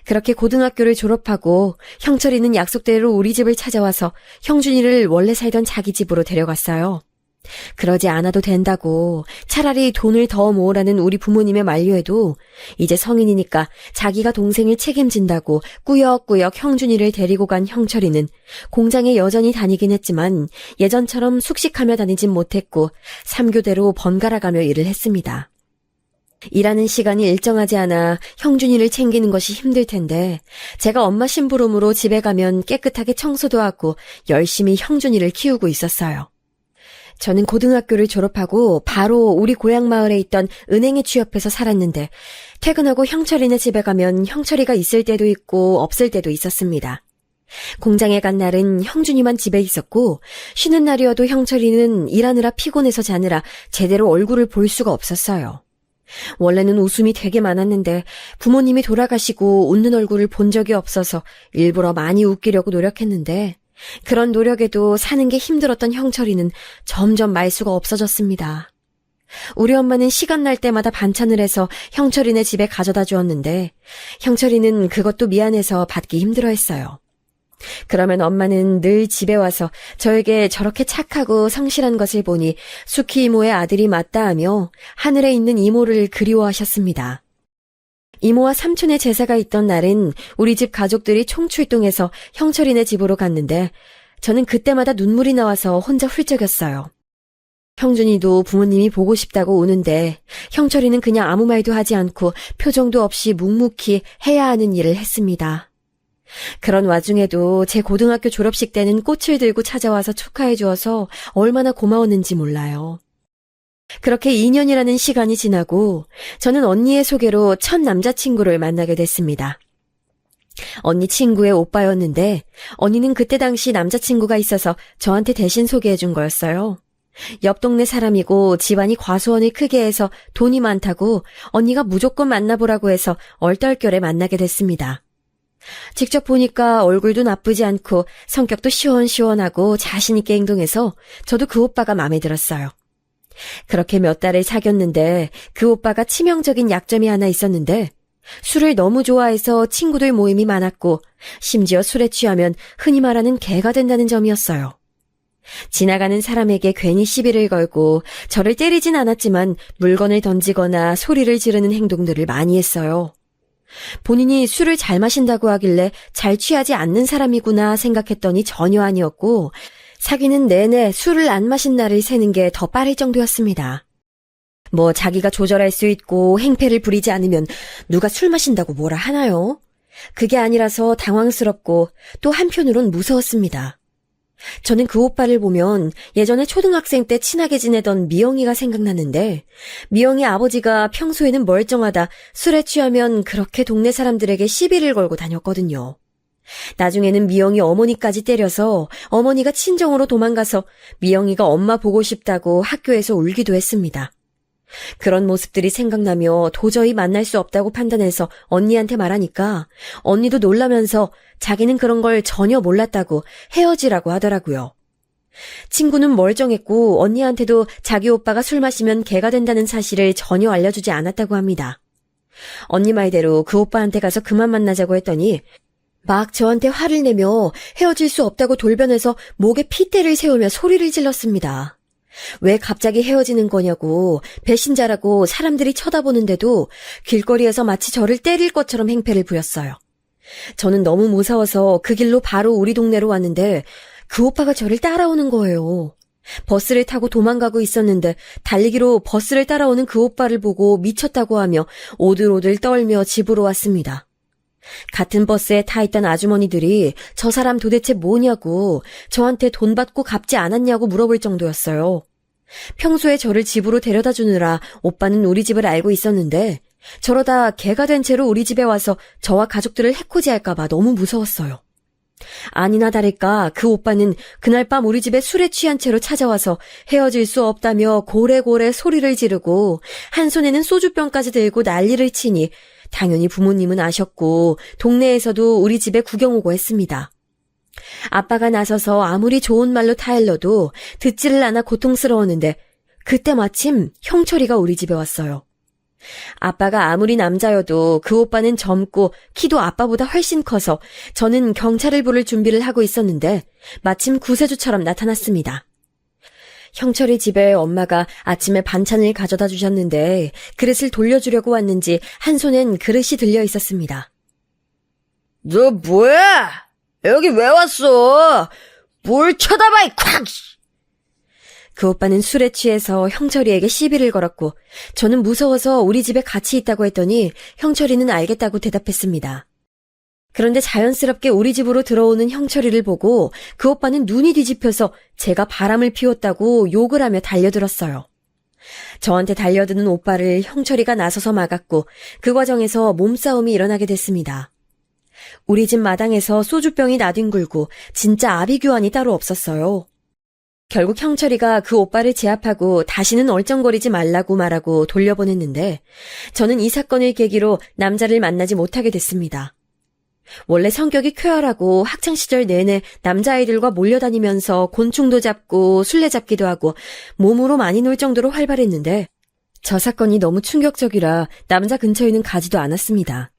그렇게 고등학교를 졸업하고 형철이는 약속대로 우리 집을 찾아와서 형준이를 원래 살던 자기 집으로 데려갔어요. 그러지 않아도 된다고 차라리 돈을 더 모으라는 우리 부모님의 만류에도 이제 성인이니까 자기가 동생을 책임진다고 꾸역꾸역 형준이를 데리고 간 형철이는 공장에 여전히 다니긴 했지만 예전처럼 숙식하며 다니진 못했고 3교대로 번갈아가며 일을 했습니다. 일하는 시간이 일정하지 않아 형준이를 챙기는 것이 힘들 텐데 제가 엄마 심부름으로 집에 가면 깨끗하게 청소도 하고 열심히 형준이를 키우고 있었어요. 저는 고등학교를 졸업하고 바로 우리 고향 마을에 있던 은행에 취업해서 살았는데 퇴근하고 형철이네 집에 가면 형철이가 있을 때도 있고 없을 때도 있었습니다. 공장에 간 날은 형준이만 집에 있었고 쉬는 날이어도 형철이는 일하느라 피곤해서 자느라 제대로 얼굴을 볼 수가 없었어요. 원래는 웃음이 되게 많았는데 부모님이 돌아가시고 웃는 얼굴을 본 적이 없어서 일부러 많이 웃기려고 노력했는데 그런 노력에도 사는 게 힘들었던 형철이는 점점 말수가 없어졌습니다. 우리 엄마는 시간 날 때마다 반찬을 해서 형철이네 집에 가져다 주었는데 형철이는 그것도 미안해서 받기 힘들어했어요. 그러면 엄마는 늘 집에 와서 저에게 저렇게 착하고 성실한 것을 보니 수키 이모의 아들이 맞다 하며 하늘에 있는 이모를 그리워하셨습니다. 이모와 삼촌의 제사가 있던 날은 우리 집 가족들이 총출동해서 형철이네 집으로 갔는데 저는 그때마다 눈물이 나와서 혼자 훌쩍였어요. 형준이도 부모님이 보고 싶다고 우는데 형철이는 그냥 아무 말도 하지 않고 표정도 없이 묵묵히 해야 하는 일을 했습니다. 그런 와중에도 제 고등학교 졸업식 때는 꽃을 들고 찾아와서 축하해 주어서 얼마나 고마웠는지 몰라요. 그렇게 2년이라는 시간이 지나고 저는 언니의 소개로 첫 남자친구를 만나게 됐습니다. 언니 친구의 오빠였는데 언니는 그때 당시 남자친구가 있어서 저한테 대신 소개해 준 거였어요. 옆 동네 사람이고 집안이 과수원을 크게 해서 돈이 많다고 언니가 무조건 만나보라고 해서 얼떨결에 만나게 됐습니다. 직접 보니까 얼굴도 나쁘지 않고 성격도 시원시원하고 자신있게 행동해서 저도 그 오빠가 마음에 들었어요. 그렇게 몇 달을 사귀었는데 그 오빠가 치명적인 약점이 하나 있었는데 술을 너무 좋아해서 친구들 모임이 많았고 심지어 술에 취하면 흔히 말하는 개가 된다는 점이었어요. 지나가는 사람에게 괜히 시비를 걸고 저를 때리진 않았지만 물건을 던지거나 소리를 지르는 행동들을 많이 했어요. 본인이 술을 잘 마신다고 하길래 잘 취하지 않는 사람이구나 생각했더니 전혀 아니었고 사귀는 내내 술을 안 마신 날을 세는 게 더 빠를 정도였습니다. 뭐 자기가 조절할 수 있고 행패를 부리지 않으면 누가 술 마신다고 뭐라 하나요? 그게 아니라서 당황스럽고 또 한편으론 무서웠습니다. 저는 그 오빠를 보면 예전에 초등학생 때 친하게 지내던 미영이가 생각나는데, 미영이 아버지가 평소에는 멀쩡하다 술에 취하면 그렇게 동네 사람들에게 시비를 걸고 다녔거든요. 나중에는 미영이 어머니까지 때려서 어머니가 친정으로 도망가서 미영이가 엄마 보고 싶다고 학교에서 울기도 했습니다. 그런 모습들이 생각나며 도저히 만날 수 없다고 판단해서 언니한테 말하니까 언니도 놀라면서 자기는 그런 걸 전혀 몰랐다고 헤어지라고 하더라고요. 친구는 멀쩡했고 언니한테도 자기 오빠가 술 마시면 개가 된다는 사실을 전혀 알려주지 않았다고 합니다. 언니 말대로 그 오빠한테 가서 그만 만나자고 했더니 막 저한테 화를 내며 헤어질 수 없다고 돌변해서 목에 핏대를 세우며 소리를 질렀습니다. 왜 갑자기 헤어지는 거냐고 배신자라고 사람들이 쳐다보는데도 길거리에서 마치 저를 때릴 것처럼 행패를 부렸어요. 저는 너무 무서워서 그 길로 바로 우리 동네로 왔는데 그 오빠가 저를 따라오는 거예요. 버스를 타고 도망가고 있었는데 달리기로 버스를 따라오는 그 오빠를 보고 미쳤다고 하며 오들오들 떨며 집으로 왔습니다. 같은 버스에 타 있던 아주머니들이 저 사람 도대체 뭐냐고 저한테 돈 받고 갚지 않았냐고 물어볼 정도였어요. 평소에 저를 집으로 데려다 주느라 오빠는 우리 집을 알고 있었는데 저러다 개가 된 채로 우리 집에 와서 저와 가족들을 해코지할까봐 너무 무서웠어요. 아니나 다를까 그 오빠는 그날 밤 우리 집에 술에 취한 채로 찾아와서 헤어질 수 없다며 고래고래 소리를 지르고 한 손에는 소주병까지 들고 난리를 치니 당연히 부모님은 아셨고 동네에서도 우리 집에 구경 오고 했습니다. 아빠가 나서서 아무리 좋은 말로 타일러도 듣지를 않아 고통스러웠는데 그때 마침 형철이가 우리 집에 왔어요. 아빠가 아무리 남자여도 그 오빠는 젊고 키도 아빠보다 훨씬 커서 저는 경찰을 부를 준비를 하고 있었는데 마침 구세주처럼 나타났습니다. 형철이 집에 엄마가 아침에 반찬을 가져다 주셨는데 그릇을 돌려주려고 왔는지 한 손엔 그릇이 들려 있었습니다. 너 뭐야? 여기 왜 왔어? 뭘 쳐다봐, 이 콱! 그 오빠는 술에 취해서 형철이에게 시비를 걸었고 저는 무서워서 우리 집에 같이 있다고 했더니 형철이는 알겠다고 대답했습니다. 그런데 자연스럽게 우리 집으로 들어오는 형철이를 보고 그 오빠는 눈이 뒤집혀서 제가 바람을 피웠다고 욕을 하며 달려들었어요. 저한테 달려드는 오빠를 형철이가 나서서 막았고 그 과정에서 몸싸움이 일어나게 됐습니다. 우리 집 마당에서 소주병이 나뒹굴고 진짜 아비규환이 따로 없었어요. 결국 형철이가 그 오빠를 제압하고 다시는 얼쩡거리지 말라고 말하고 돌려보냈는데 저는 이 사건을 계기로 남자를 만나지 못하게 됐습니다. 원래 성격이 쾌활하고 학창시절 내내 남자아이들과 몰려다니면서 곤충도 잡고 술래잡기도 하고 몸으로 많이 놀 정도로 활발했는데 저 사건이 너무 충격적이라 남자 근처에는 가지도 않았습니다.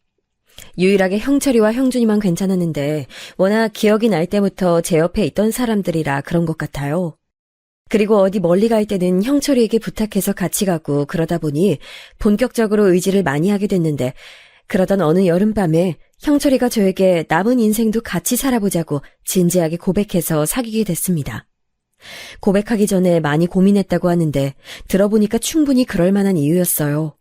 유일하게 형철이와 형준이만 괜찮았는데 워낙 기억이 날 때부터 제 옆에 있던 사람들이라 그런 것 같아요. 그리고 어디 멀리 갈 때는 형철이에게 부탁해서 같이 가고 그러다 보니 본격적으로 의지를 많이 하게 됐는데 그러던 어느 여름밤에 형철이가 저에게 남은 인생도 같이 살아보자고 진지하게 고백해서 사귀게 됐습니다. 고백하기 전에 많이 고민했다고 하는데 들어보니까 충분히 그럴 만한 이유였어요.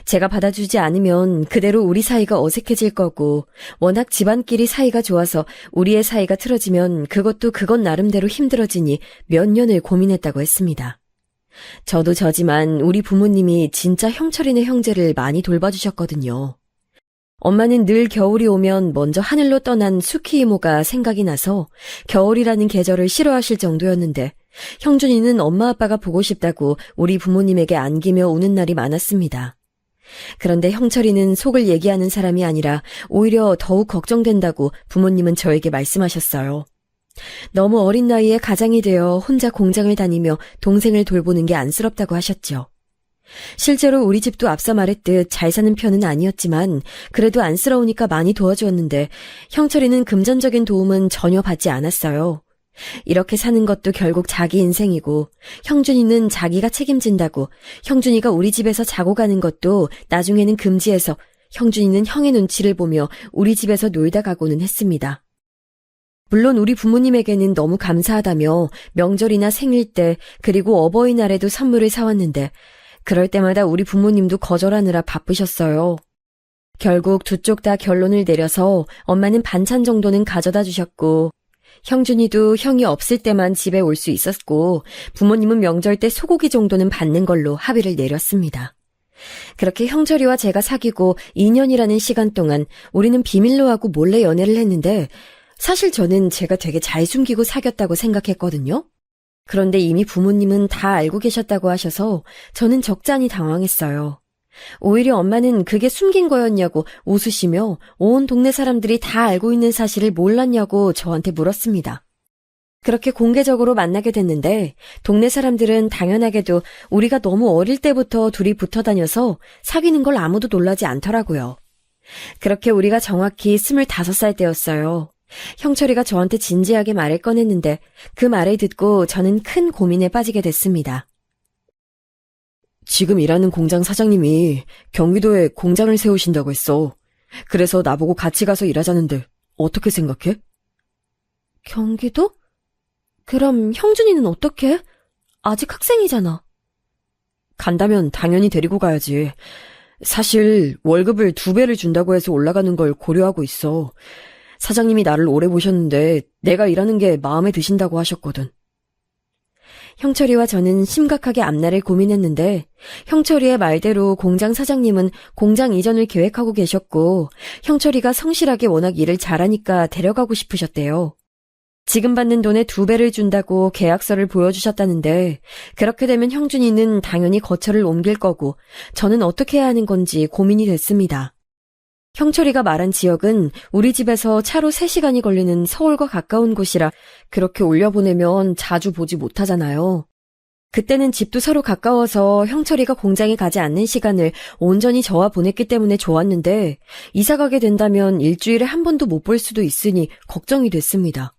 제가 받아주지 않으면 그대로 우리 사이가 어색해질 거고 워낙 집안끼리 사이가 좋아서 우리의 사이가 틀어지면 그것도 그건 나름대로 힘들어지니 몇 년을 고민했다고 했습니다. 저도 저지만 우리 부모님이 진짜 형철이네 형제를 많이 돌봐주셨거든요. 엄마는 늘 겨울이 오면 먼저 하늘로 떠난 수키 이모가 생각이 나서 겨울이라는 계절을 싫어하실 정도였는데 형준이는 엄마 아빠가 보고 싶다고 우리 부모님에게 안기며 우는 날이 많았습니다. 그런데 형철이는 속을 얘기하는 사람이 아니라 오히려 더욱 걱정된다고 부모님은 저에게 말씀하셨어요. 너무 어린 나이에 가장이 되어 혼자 공장을 다니며 동생을 돌보는 게 안쓰럽다고 하셨죠. 실제로 우리 집도 앞서 말했듯 잘 사는 편은 아니었지만 그래도 안쓰러우니까 많이 도와주었는데 형철이는 금전적인 도움은 전혀 받지 않았어요. 이렇게 사는 것도 결국 자기 인생이고 형준이는 자기가 책임진다고 형준이가 우리 집에서 자고 가는 것도 나중에는 금지해서 형준이는 형의 눈치를 보며 우리 집에서 놀다 가고는 했습니다. 물론 우리 부모님에게는 너무 감사하다며 명절이나 생일 때 그리고 어버이날에도 선물을 사왔는데 그럴 때마다 우리 부모님도 거절하느라 바쁘셨어요. 결국 두 쪽 다 결론을 내려서 엄마는 반찬 정도는 가져다 주셨고 형준이도 형이 없을 때만 집에 올 수 있었고 부모님은 명절 때 소고기 정도는 받는 걸로 합의를 내렸습니다. 그렇게 형철이와 제가 사귀고 2년이라는 시간 동안 우리는 비밀로 하고 몰래 연애를 했는데 사실 저는 제가 되게 잘 숨기고 사귀었다고 생각했거든요. 그런데 이미 부모님은 다 알고 계셨다고 하셔서 저는 적잖이 당황했어요. 오히려 엄마는 그게 숨긴 거였냐고 웃으시며 온 동네 사람들이 다 알고 있는 사실을 몰랐냐고 저한테 물었습니다. 그렇게 공개적으로 만나게 됐는데 동네 사람들은 당연하게도 우리가 너무 어릴 때부터 둘이 붙어 다녀서 사귀는 걸 아무도 놀라지 않더라고요. 그렇게 우리가 정확히 25살 때였어요. 형철이가 저한테 진지하게 말을 꺼냈는데 그 말을 듣고 저는 큰 고민에 빠지게 됐습니다. 지금 일하는 공장 사장님이 경기도에 공장을 세우신다고 했어. 그래서 나보고 같이 가서 일하자는데 어떻게 생각해? 경기도? 그럼 형준이는 어떻게? 아직 학생이잖아. 간다면 당연히 데리고 가야지. 사실 월급을 2배를 준다고 해서 올라가는 걸 고려하고 있어. 사장님이 나를 오래 보셨는데 내가 일하는 게 마음에 드신다고 하셨거든. 형철이와 저는 심각하게 앞날을 고민했는데 형철이의 말대로 공장 사장님은 공장 이전을 계획하고 계셨고 형철이가 성실하게 워낙 일을 잘하니까 데려가고 싶으셨대요. 지금 받는 돈의 2배를 준다고 계약서를 보여주셨다는데 그렇게 되면 형준이는 당연히 거처를 옮길 거고 저는 어떻게 해야 하는 건지 고민이 됐습니다. 형철이가 말한 지역은 우리 집에서 차로 3시간이 걸리는 서울과 가까운 곳이라 그렇게 올려보내면 자주 보지 못하잖아요. 그때는 집도 서로 가까워서 형철이가 공장에 가지 않는 시간을 온전히 저와 보냈기 때문에 좋았는데 이사 가게 된다면 일주일에 한 번도 못 볼 수도 있으니 걱정이 됐습니다.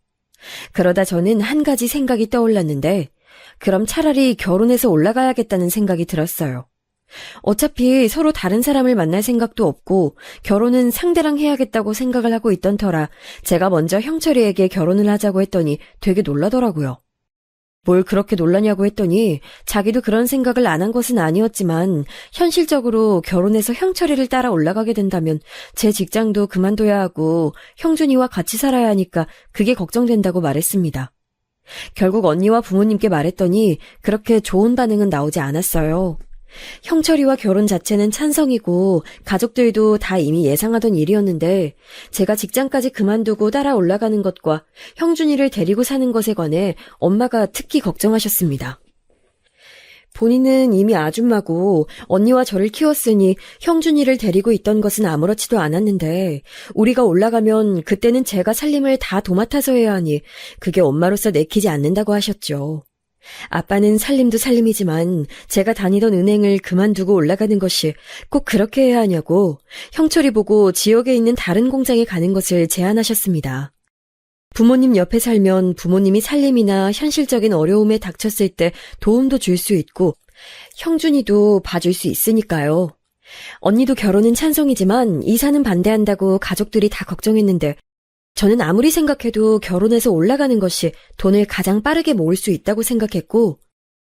그러다 저는 한 가지 생각이 떠올랐는데 그럼 차라리 결혼해서 올라가야겠다는 생각이 들었어요. 어차피 서로 다른 사람을 만날 생각도 없고 결혼은 상대랑 해야겠다고 생각을 하고 있던 터라 제가 먼저 형철이에게 결혼을 하자고 했더니 되게 놀라더라고요. 뭘 그렇게 놀라냐고 했더니 자기도 그런 생각을 안 한 것은 아니었지만 현실적으로 결혼해서 형철이를 따라 올라가게 된다면 제 직장도 그만둬야 하고 형준이와 같이 살아야 하니까 그게 걱정된다고 말했습니다. 결국 언니와 부모님께 말했더니 그렇게 좋은 반응은 나오지 않았어요. 형철이와 결혼 자체는 찬성이고 가족들도 다 이미 예상하던 일이었는데 제가 직장까지 그만두고 따라 올라가는 것과 형준이를 데리고 사는 것에 관해 엄마가 특히 걱정하셨습니다. 본인은 이미 아줌마고 언니와 저를 키웠으니 형준이를 데리고 있던 것은 아무렇지도 않았는데 우리가 올라가면 그때는 제가 살림을 다 도맡아서 해야 하니 그게 엄마로서 내키지 않는다고 하셨죠. 아빠는 살림도 살림이지만 제가 다니던 은행을 그만두고 올라가는 것이 꼭 그렇게 해야 하냐고 형철이 보고 지역에 있는 다른 공장에 가는 것을 제안하셨습니다. 부모님 옆에 살면 부모님이 살림이나 현실적인 어려움에 닥쳤을 때 도움도 줄 수 있고 형준이도 봐줄 수 있으니까요. 언니도 결혼은 찬성이지만 이사는 반대한다고 가족들이 다 걱정했는데 저는 아무리 생각해도 결혼해서 올라가는 것이 돈을 가장 빠르게 모을 수 있다고 생각했고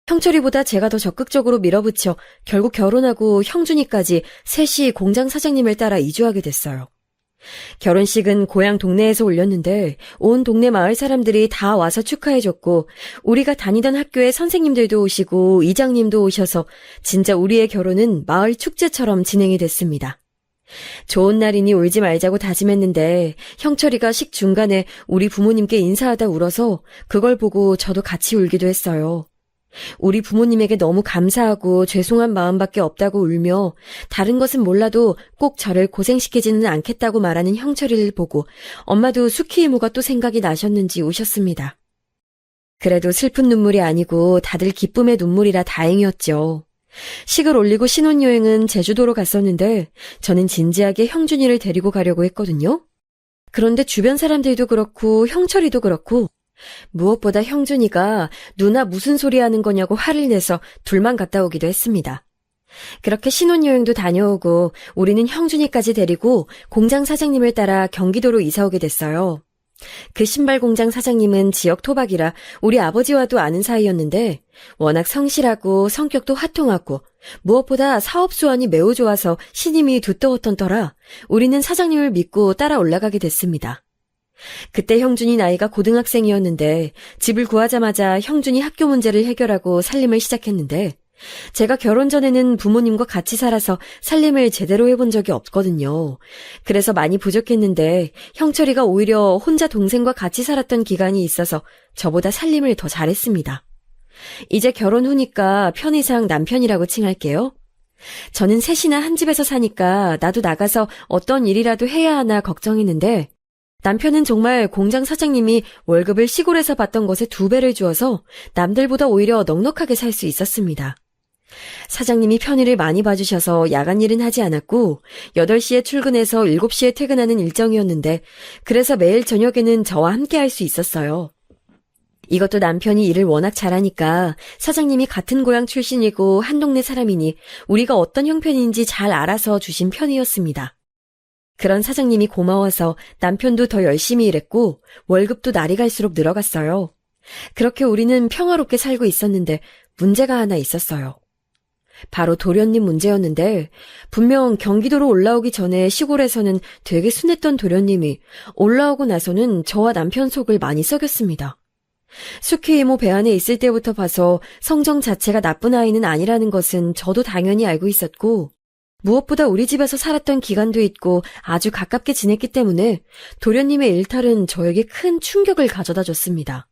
형철이보다 제가 더 적극적으로 밀어붙여 결국 결혼하고 형준이까지 셋이 공장 사장님을 따라 이주하게 됐어요. 결혼식은 고향 동네에서 올렸는데 온 동네 마을 사람들이 다 와서 축하해줬고 우리가 다니던 학교의 선생님들도 오시고 이장님도 오셔서 진짜 우리의 결혼은 마을 축제처럼 진행이 됐습니다. 좋은 날이니 울지 말자고 다짐했는데 형철이가 식 중간에 우리 부모님께 인사하다 울어서 그걸 보고 저도 같이 울기도 했어요. 우리 부모님에게 너무 감사하고 죄송한 마음밖에 없다고 울며 다른 것은 몰라도 꼭 저를 고생시키지는 않겠다고 말하는 형철이를 보고 엄마도 수키 이모가 또 생각이 나셨는지 우셨습니다. 그래도 슬픈 눈물이 아니고 다들 기쁨의 눈물이라 다행이었죠. 식을 올리고 신혼여행은 제주도로 갔었는데 저는 진지하게 형준이를 데리고 가려고 했거든요. 그런데 주변 사람들도 그렇고 형철이도 그렇고 무엇보다 형준이가 누나 무슨 소리 하는 거냐고 화를 내서 둘만 갔다 오기도 했습니다. 그렇게 신혼여행도 다녀오고 우리는 형준이까지 데리고 공장 사장님을 따라 경기도로 이사 오게 됐어요. 그 신발 공장 사장님은 지역 토박이라 우리 아버지와도 아는 사이였는데 워낙 성실하고 성격도 화통하고 무엇보다 사업 수완이 매우 좋아서 신임이 두터웠던 터라 우리는 사장님을 믿고 따라 올라가게 됐습니다. 그때 형준이 나이가 고등학생이었는데 집을 구하자마자 형준이 학교 문제를 해결하고 살림을 시작했는데 제가 결혼 전에는 부모님과 같이 살아서 살림을 제대로 해본 적이 없거든요. 그래서 많이 부족했는데 형철이가 오히려 혼자 동생과 같이 살았던 기간이 있어서 저보다 살림을 더 잘했습니다. 이제 결혼 후니까 편의상 남편이라고 칭할게요. 저는 셋이나 한 집에서 사니까 나도 나가서 어떤 일이라도 해야 하나 걱정했는데 남편은 정말 공장 사장님이 월급을 시골에서 받던 것에 2배를 주어서 남들보다 오히려 넉넉하게 살 수 있었습니다. 사장님이 편의를 많이 봐주셔서 야간 일은 하지 않았고 8시에 출근해서 7시에 퇴근하는 일정이었는데 그래서 매일 저녁에는 저와 함께 할 수 있었어요. 이것도 남편이 일을 워낙 잘하니까 사장님이 같은 고향 출신이고 한 동네 사람이니 우리가 어떤 형편인지 잘 알아서 주신 편이었습니다. 그런 사장님이 고마워서 남편도 더 열심히 일했고 월급도 날이 갈수록 늘어갔어요. 그렇게 우리는 평화롭게 살고 있었는데 문제가 하나 있었어요. 바로 도련님 문제였는데 분명 경기도로 올라오기 전에 시골에서는 되게 순했던 도련님이 올라오고 나서는 저와 남편 속을 많이 썩였습니다. 숙희 이모 배 안에 있을 때부터 봐서 성정 자체가 나쁜 아이는 아니라는 것은 저도 당연히 알고 있었고 무엇보다 우리 집에서 살았던 기간도 있고 아주 가깝게 지냈기 때문에 도련님의 일탈은 저에게 큰 충격을 가져다 줬습니다.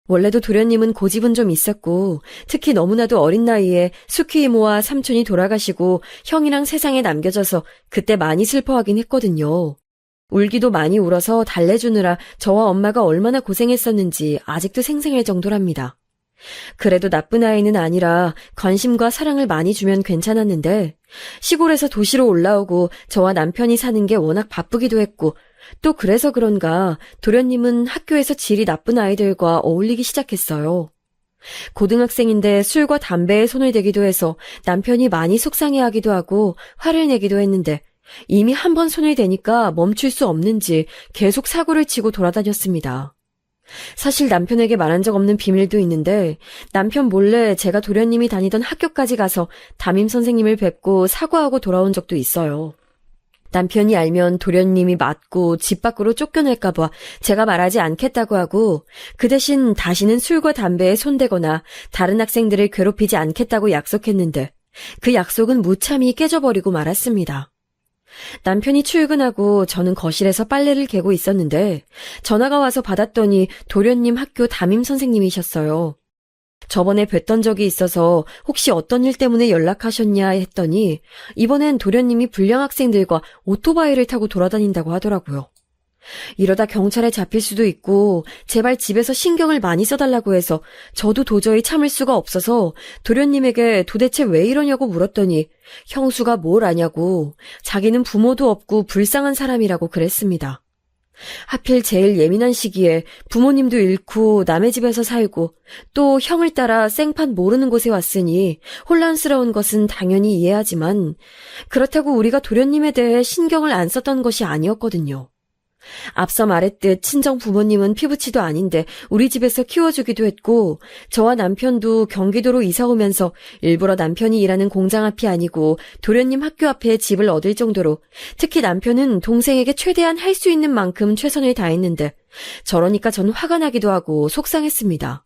원래도 도련님은 고집은 좀 있었고 특히 너무나도 어린 나이에 숙희 이모와 삼촌이 돌아가시고 형이랑 세상에 남겨져서 그때 많이 슬퍼하긴 했거든요. 울기도 많이 울어서 달래주느라 저와 엄마가 얼마나 고생했었는지 아직도 생생할 정도랍니다. 그래도 나쁜 아이는 아니라 관심과 사랑을 많이 주면 괜찮았는데 시골에서 도시로 올라오고 저와 남편이 사는 게 워낙 바쁘기도 했고 또 그래서 그런가 도련님은 학교에서 질이 나쁜 아이들과 어울리기 시작했어요. 고등학생인데 술과 담배에 손을 대기도 해서 남편이 많이 속상해하기도 하고 화를 내기도 했는데 이미 한 번 손을 대니까 멈출 수 없는지 계속 사고를 치고 돌아다녔습니다. 사실 남편에게 말한 적 없는 비밀도 있는데 남편 몰래 제가 도련님이 다니던 학교까지 가서 담임 선생님을 뵙고 사과하고 돌아온 적도 있어요. 남편이 알면 도련님이 맞고 집 밖으로 쫓겨낼까 봐 제가 말하지 않겠다고 하고 그 대신 다시는 술과 담배에 손대거나 다른 학생들을 괴롭히지 않겠다고 약속했는데 그 약속은 무참히 깨져버리고 말았습니다. 남편이 출근하고 저는 거실에서 빨래를 개고 있었는데 전화가 와서 받았더니 도련님 학교 담임 선생님이셨어요. 저번에 뵀던 적이 있어서 혹시 어떤 일 때문에 연락하셨냐 했더니 이번엔 도련님이 불량 학생들과 오토바이를 타고 돌아다닌다고 하더라고요. 이러다 경찰에 잡힐 수도 있고 제발 집에서 신경을 많이 써달라고 해서 저도 도저히 참을 수가 없어서 도련님에게 도대체 왜 이러냐고 물었더니 형수가 뭘 아냐고 자기는 부모도 없고 불쌍한 사람이라고 그랬습니다. 하필 제일 예민한 시기에 부모님도 잃고 남의 집에서 살고 또 형을 따라 생판 모르는 곳에 왔으니 혼란스러운 것은 당연히 이해하지만 그렇다고 우리가 도련님에 대해 신경을 안 썼던 것이 아니었거든요. 앞서 말했듯 친정 부모님은 피부치도 아닌데 우리 집에서 키워주기도 했고 저와 남편도 경기도로 이사 오면서 일부러 남편이 일하는 공장 앞이 아니고 도련님 학교 앞에 집을 얻을 정도로 특히 남편은 동생에게 최대한 할 수 있는 만큼 최선을 다했는데 저러니까 전 화가 나기도 하고 속상했습니다.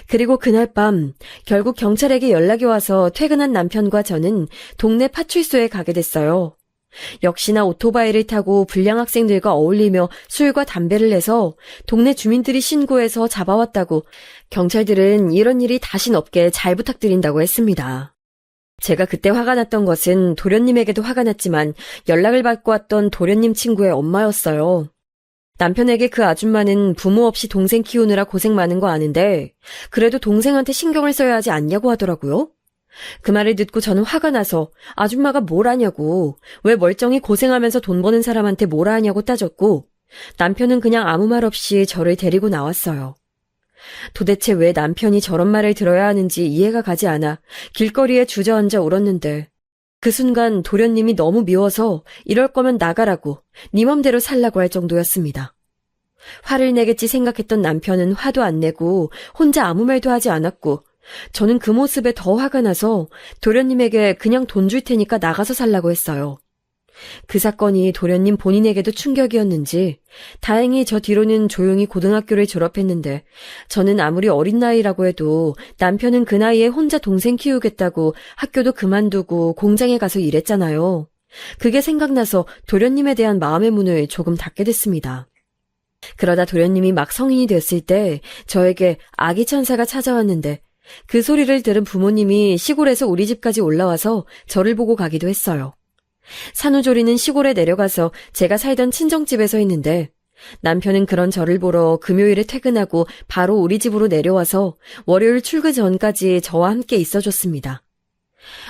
그리고 그날 밤 결국 경찰에게 연락이 와서 퇴근한 남편과 저는 동네 파출소에 가게 됐어요. 역시나 오토바이를 타고 불량 학생들과 어울리며 술과 담배를 내서 동네 주민들이 신고해서 잡아왔다고 경찰들은 이런 일이 다신 없게 잘 부탁드린다고 했습니다. 제가 그때 화가 났던 것은 도련님에게도 화가 났지만 연락을 받고 왔던 도련님 친구의 엄마였어요. 남편에게 그 아줌마는 부모 없이 동생 키우느라 고생 많은 거 아는데 그래도 동생한테 신경을 써야 하지 않냐고 하더라고요. 그 말을 듣고 저는 화가 나서 아줌마가 뭘 하냐고 왜 멀쩡히 고생하면서 돈 버는 사람한테 뭐라 하냐고 따졌고 남편은 그냥 아무 말 없이 저를 데리고 나왔어요. 도대체 왜 남편이 저런 말을 들어야 하는지 이해가 가지 않아 길거리에 주저앉아 울었는데 그 순간 도련님이 너무 미워서 이럴 거면 나가라고 네 맘대로 살라고 할 정도였습니다. 화를 내겠지 생각했던 남편은 화도 안 내고 혼자 아무 말도 하지 않았고 저는 그 모습에 더 화가 나서 도련님에게 그냥 돈 줄 테니까 나가서 살라고 했어요. 그 사건이 도련님 본인에게도 충격이었는지 다행히 저 뒤로는 조용히 고등학교를 졸업했는데 저는 아무리 어린 나이라고 해도 남편은 그 나이에 혼자 동생 키우겠다고 학교도 그만두고 공장에 가서 일했잖아요. 그게 생각나서 도련님에 대한 마음의 문을 조금 닫게 됐습니다. 그러다 도련님이 막 성인이 됐을 때 저에게 아기 천사가 찾아왔는데 그 소리를 들은 부모님이 시골에서 우리 집까지 올라와서 저를 보고 가기도 했어요. 산후조리는 시골에 내려가서 제가 살던 친정집에서 했는데 남편은 그런 저를 보러 금요일에 퇴근하고 바로 우리 집으로 내려와서 월요일 출근 전까지 저와 함께 있어줬습니다.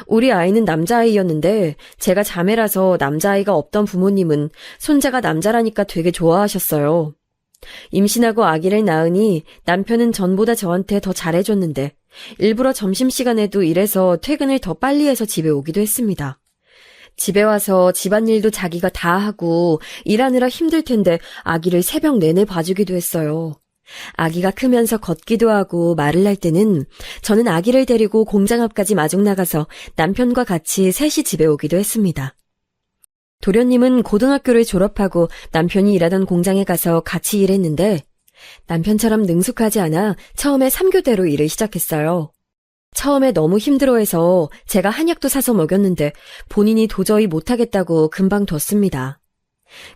우리 아이는 남자아이였는데 제가 자매라서 남자아이가 없던 부모님은 손자가 남자라니까 되게 좋아하셨어요. 임신하고 아기를 낳으니 남편은 전보다 저한테 더 잘해줬는데 일부러 점심시간에도 일해서 퇴근을 더 빨리 해서 집에 오기도 했습니다. 집에 와서 집안일도 자기가 다 하고 일하느라 힘들 텐데 아기를 새벽 내내 봐주기도 했어요. 아기가 크면서 걷기도 하고 말을 할 때는 저는 아기를 데리고 공장 앞까지 마중 나가서 남편과 같이 셋이 집에 오기도 했습니다. 도련님은 고등학교를 졸업하고 남편이 일하던 공장에 가서 같이 일했는데 남편처럼 능숙하지 않아 처음에 3교대로 일을 시작했어요. 처음에 너무 힘들어해서 제가 한약도 사서 먹였는데 본인이 도저히 못하겠다고 금방 뒀습니다.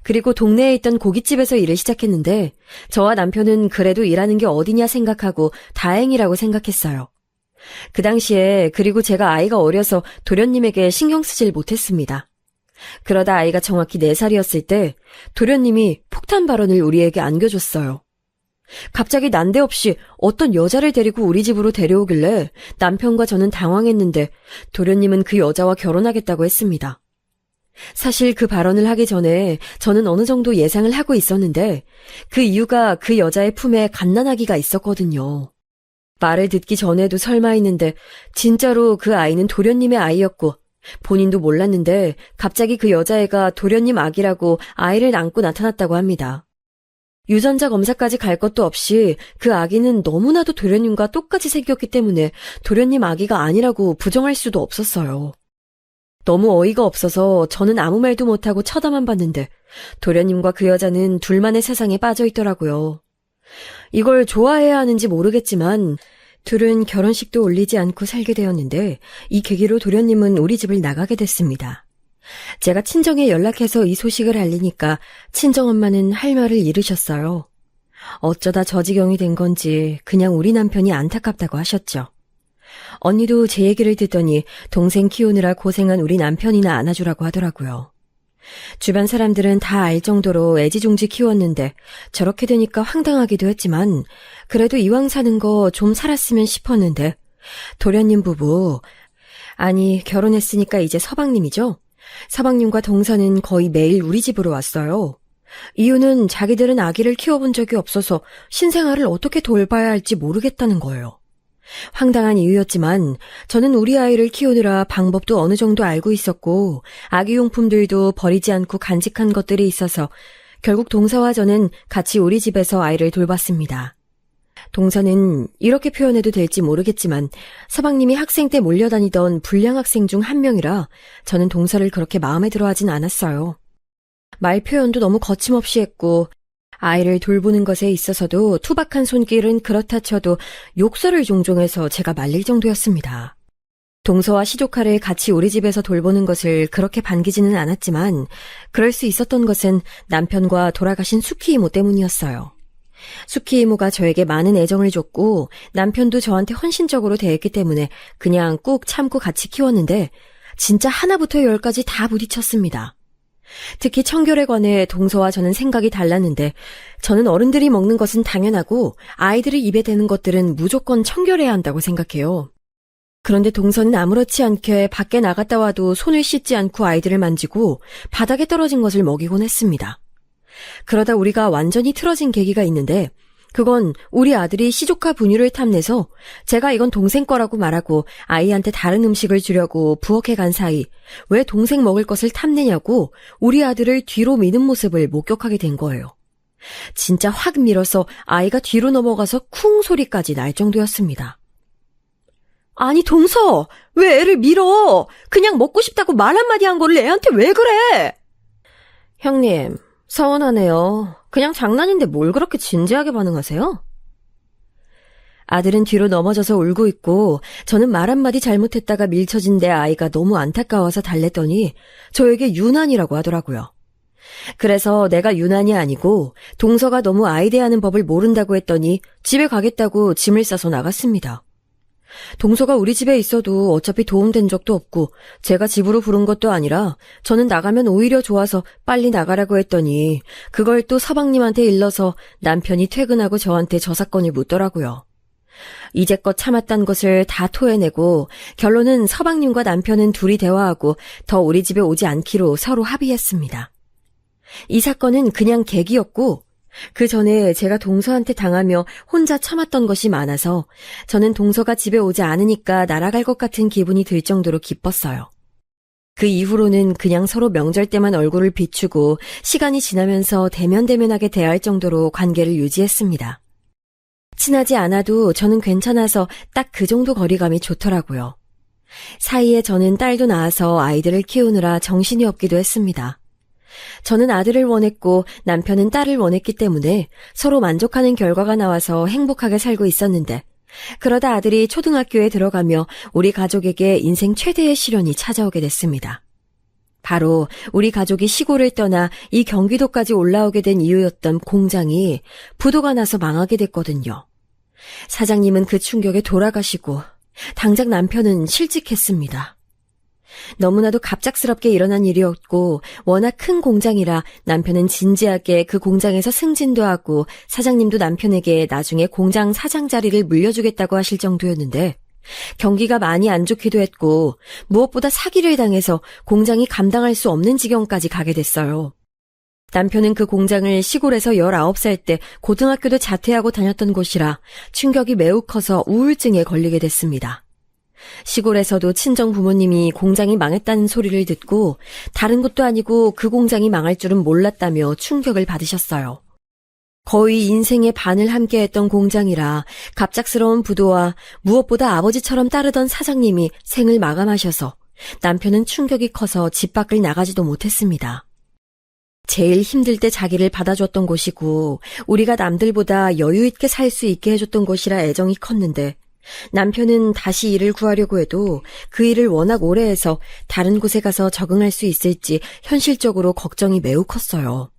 그리고 동네에 있던 고깃집에서 일을 시작했는데 저와 남편은 그래도 일하는 게 어디냐 생각하고 다행이라고 생각했어요. 그 당시에 그리고 제가 아이가 어려서 도련님에게 신경 쓰질 못했습니다. 그러다 아이가 정확히 4살이었을 때 도련님이 폭탄 발언을 우리에게 안겨줬어요. 갑자기 난데없이 어떤 여자를 데리고 우리 집으로 데려오길래 남편과 저는 당황했는데 도련님은 그 여자와 결혼하겠다고 했습니다. 사실 그 발언을 하기 전에 저는 어느 정도 예상을 하고 있었는데 그 이유가 그 여자의 품에 갓난아기가 있었거든요. 말을 듣기 전에도 설마 했는데 진짜로 그 아이는 도련님의 아이였고 본인도 몰랐는데 갑자기 그 여자애가 도련님 아기라고 아이를 안고 나타났다고 합니다. 유전자 검사까지 갈 것도 없이 그 아기는 너무나도 도련님과 똑같이 생겼기 때문에 도련님 아기가 아니라고 부정할 수도 없었어요. 너무 어이가 없어서 저는 아무 말도 못하고 쳐다만 봤는데 도련님과 그 여자는 둘만의 세상에 빠져 있더라고요. 이걸 좋아해야 하는지 모르겠지만 둘은 결혼식도 올리지 않고 살게 되었는데 이 계기로 도련님은 우리 집을 나가게 됐습니다. 제가 친정에 연락해서 이 소식을 알리니까 친정엄마는 할 말을 잃으셨어요. 어쩌다 저 지경이 된 건지 그냥 우리 남편이 안타깝다고 하셨죠. 언니도 제 얘기를 듣더니 동생 키우느라 고생한 우리 남편이나 안아주라고 하더라고요. 주변 사람들은 다 알 정도로 애지중지 키웠는데 저렇게 되니까 황당하기도 했지만 그래도 이왕 사는 거 좀 살았으면 싶었는데 도련님 부부, 아니 결혼했으니까 이제 서방님이죠? 서방님과 동서는 거의 매일 우리 집으로 왔어요. 이유는 자기들은 아기를 키워본 적이 없어서 신생아를 어떻게 돌봐야 할지 모르겠다는 거예요. 황당한 이유였지만 저는 우리 아이를 키우느라 방법도 어느 정도 알고 있었고 아기용품들도 버리지 않고 간직한 것들이 있어서 결국 동서와 저는 같이 우리 집에서 아이를 돌봤습니다. 동서는 이렇게 표현해도 될지 모르겠지만 서방님이 학생 때 몰려다니던 불량 학생 중 한 명이라 저는 동서를 그렇게 마음에 들어하진 않았어요. 말 표현도 너무 거침없이 했고 아이를 돌보는 것에 있어서도 투박한 손길은 그렇다 쳐도 욕설을 종종 해서 제가 말릴 정도였습니다. 동서와 시조카를 같이 우리 집에서 돌보는 것을 그렇게 반기지는 않았지만 그럴 수 있었던 것은 남편과 돌아가신 수키 이모 때문이었어요. 수키 이모가 저에게 많은 애정을 줬고 남편도 저한테 헌신적으로 대했기 때문에 그냥 꾹 참고 같이 키웠는데 진짜 하나부터 10까지 다 부딪혔습니다. 특히 청결에 관해 동서와 저는 생각이 달랐는데 저는 어른들이 먹는 것은 당연하고 아이들이 입에 대는 것들은 무조건 청결해야 한다고 생각해요. 그런데 동서는 아무렇지 않게 밖에 나갔다 와도 손을 씻지 않고 아이들을 만지고 바닥에 떨어진 것을 먹이곤 했습니다. 그러다 우리가 완전히 틀어진 계기가 있는데 그건 우리 아들이 시조카 분유를 탐내서 제가 이건 동생 거라고 말하고 아이한테 다른 음식을 주려고 부엌에 간 사이 왜 동생 먹을 것을 탐내냐고 우리 아들을 뒤로 미는 모습을 목격하게 된 거예요. 진짜 확 밀어서 아이가 뒤로 넘어가서 쿵 소리까지 날 정도였습니다. 아니 동서, 왜 애를 밀어? 그냥 먹고 싶다고 말 한마디 한 거를 애한테 왜 그래? 형님, 서운하네요. 그냥 장난인데 뭘 그렇게 진지하게 반응하세요? 아들은 뒤로 넘어져서 울고 있고 저는 말 한마디 잘못했다가 밀쳐진 내 아이가 너무 안타까워서 달랬더니 저에게 유난이라고 하더라고요. 그래서 내가 유난이 아니고 동서가 너무 아이 대하는 법을 모른다고 했더니 집에 가겠다고 짐을 싸서 나갔습니다. 동서가 우리 집에 있어도 어차피 도움된 적도 없고 제가 집으로 부른 것도 아니라 저는 나가면 오히려 좋아서 빨리 나가라고 했더니 그걸 또 서방님한테 일러서 남편이 퇴근하고 저한테 저사건을 묻더라고요. 이제껏 참았단 것을 다 토해내고 결론은 서방님과 남편은 둘이 대화하고 더 우리 집에 오지 않기로 서로 합의했습니다. 이 사건은 그냥 계기였고 그 전에 제가 동서한테 당하며 혼자 참았던 것이 많아서 저는 동서가 집에 오지 않으니까 날아갈 것 같은 기분이 들 정도로 기뻤어요. 그 이후로는 그냥 서로 명절 때만 얼굴을 비추고 시간이 지나면서 대면대면하게 대할 정도로 관계를 유지했습니다. 친하지 않아도 저는 괜찮아서 딱 그 정도 거리감이 좋더라고요. 사이에 저는 딸도 낳아서 아이들을 키우느라 정신이 없기도 했습니다. 저는 아들을 원했고 남편은 딸을 원했기 때문에 서로 만족하는 결과가 나와서 행복하게 살고 있었는데 그러다 아들이 초등학교에 들어가며 우리 가족에게 인생 최대의 시련이 찾아오게 됐습니다. 바로 우리 가족이 시골을 떠나 이 경기도까지 올라오게 된 이유였던 공장이 부도가 나서 망하게 됐거든요. 사장님은 그 충격에 돌아가시고 당장 남편은 실직했습니다. 너무나도 갑작스럽게 일어난 일이었고 워낙 큰 공장이라 남편은 진지하게 그 공장에서 승진도 하고 사장님도 남편에게 나중에 공장 사장 자리를 물려주겠다고 하실 정도였는데 경기가 많이 안 좋기도 했고 무엇보다 사기를 당해서 공장이 감당할 수 없는 지경까지 가게 됐어요. 남편은 그 공장을 시골에서 19살 때 고등학교도 자퇴하고 다녔던 곳이라 충격이 매우 커서 우울증에 걸리게 됐습니다. 시골에서도 친정 부모님이 공장이 망했다는 소리를 듣고 다른 것도 아니고 그 공장이 망할 줄은 몰랐다며 충격을 받으셨어요. 거의 인생의 반을 함께했던 공장이라 갑작스러운 부도와 무엇보다 아버지처럼 따르던 사장님이 생을 마감하셔서 남편은 충격이 커서 집 밖을 나가지도 못했습니다. 제일 힘들 때 자기를 받아줬던 곳이고 우리가 남들보다 여유 있게 살 수 있게 해줬던 곳이라 애정이 컸는데 남편은 다시 일을 구하려고 해도 그 일을 워낙 오래 해서 다른 곳에 가서 적응할 수 있을지 현실적으로 걱정이 매우 컸어요.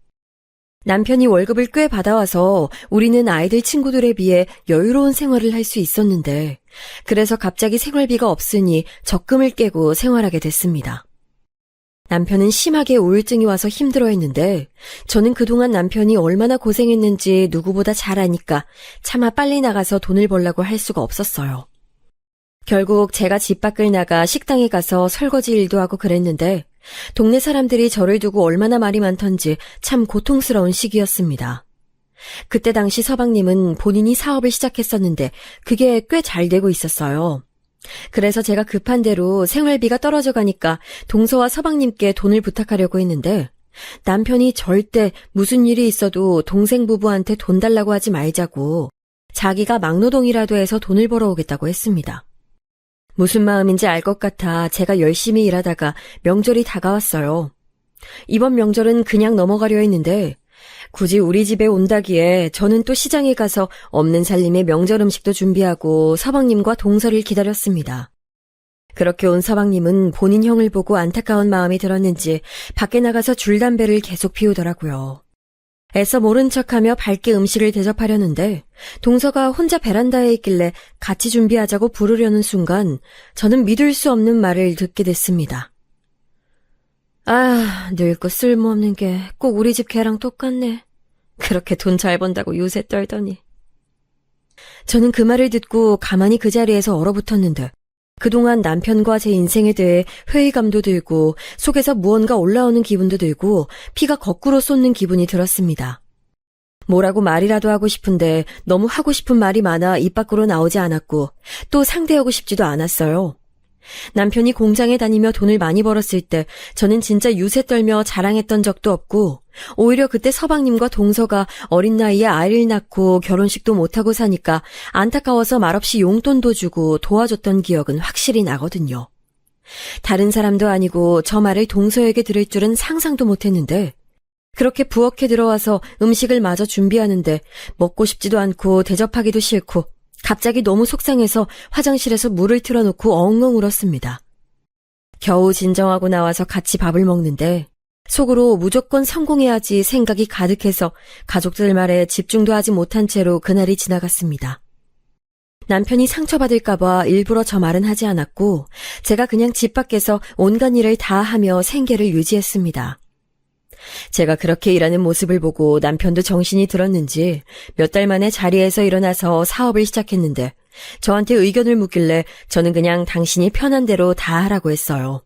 남편이 월급을 꽤 받아와서 우리는 아이들 친구들에 비해 여유로운 생활을 할 수 있었는데 그래서 갑자기 생활비가 없으니 적금을 깨고 생활하게 됐습니다. 남편은 심하게 우울증이 와서 힘들어했는데 저는 그동안 남편이 얼마나 고생했는지 누구보다 잘 아니까 차마 빨리 나가서 돈을 벌라고 할 수가 없었어요. 결국 제가 집 밖을 나가 식당에 가서 설거지 일도 하고 그랬는데 동네 사람들이 저를 두고 얼마나 말이 많던지 참 고통스러운 시기였습니다. 그때 당시 서방님은 본인이 사업을 시작했었는데 그게 꽤 잘 되고 있었어요. 그래서 제가 급한 대로 생활비가 떨어져 가니까 동서와 서방님께 돈을 부탁하려고 했는데 남편이 절대 무슨 일이 있어도 동생 부부한테 돈 달라고 하지 말자고 자기가 막노동이라도 해서 돈을 벌어오겠다고 했습니다. 무슨 마음인지 알 것 같아 제가 열심히 일하다가 명절이 다가왔어요. 이번 명절은 그냥 넘어가려 했는데 굳이 우리 집에 온다기에 저는 또 시장에 가서 없는 살림에 명절 음식도 준비하고 서방님과 동서를 기다렸습니다. 그렇게 온 서방님은 본인 형을 보고 안타까운 마음이 들었는지 밖에 나가서 줄담배를 계속 피우더라고요. 애써 모른 척하며 밝게 음식을 대접하려는데 동서가 혼자 베란다에 있길래 같이 준비하자고 부르려는 순간 저는 믿을 수 없는 말을 듣게 됐습니다. 아, 늙고 쓸모없는 게 꼭 우리 집 개랑 똑같네. 그렇게 돈 잘 번다고 요새 떨더니. 저는 그 말을 듣고 가만히 그 자리에서 얼어붙었는데 그동안 남편과 제 인생에 대해 회의감도 들고 속에서 무언가 올라오는 기분도 들고 피가 거꾸로 쏟는 기분이 들었습니다. 뭐라고 말이라도 하고 싶은데 너무 하고 싶은 말이 많아 입 밖으로 나오지 않았고 또 상대하고 싶지도 않았어요. 남편이 공장에 다니며 돈을 많이 벌었을 때 저는 진짜 유세 떨며 자랑했던 적도 없고 오히려 그때 서방님과 동서가 어린 나이에 아이를 낳고 결혼식도 못하고 사니까 안타까워서 말없이 용돈도 주고 도와줬던 기억은 확실히 나거든요. 다른 사람도 아니고 저 말을 동서에게 들을 줄은 상상도 못했는데 그렇게 부엌에 들어와서 음식을 마저 준비하는데 먹고 싶지도 않고 대접하기도 싫고 갑자기 너무 속상해서 화장실에서 물을 틀어놓고 엉엉 울었습니다. 겨우 진정하고 나와서 같이 밥을 먹는데 속으로 무조건 성공해야지 생각이 가득해서 가족들 말에 집중도 하지 못한 채로 그날이 지나갔습니다. 남편이 상처받을까봐 일부러 저 말은 하지 않았고 제가 그냥 집 밖에서 온갖 일을 다 하며 생계를 유지했습니다. 제가 그렇게 일하는 모습을 보고 남편도 정신이 들었는지 몇 달 만에 자리에서 일어나서 사업을 시작했는데 저한테 의견을 묻길래 저는 그냥 당신이 편한 대로 다 하라고 했어요.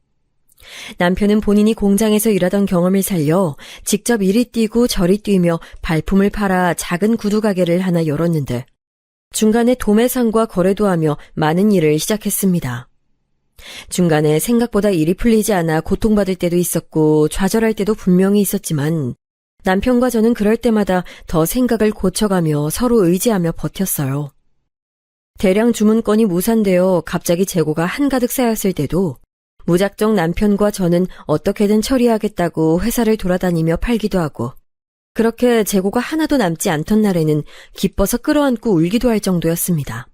남편은 본인이 공장에서 일하던 경험을 살려 직접 이리 뛰고 저리 뛰며 발품을 팔아 작은 구두 가게를 하나 열었는데 중간에 도매상과 거래도 하며 많은 일을 시작했습니다. 중간에 생각보다 일이 풀리지 않아 고통받을 때도 있었고 좌절할 때도 분명히 있었지만 남편과 저는 그럴 때마다 더 생각을 고쳐가며 서로 의지하며 버텼어요. 대량 주문건이 무산되어 갑자기 재고가 한가득 쌓였을 때도 무작정 남편과 저는 어떻게든 처리하겠다고 회사를 돌아다니며 팔기도 하고 그렇게 재고가 하나도 남지 않던 날에는 기뻐서 끌어안고 울기도 할 정도였습니다.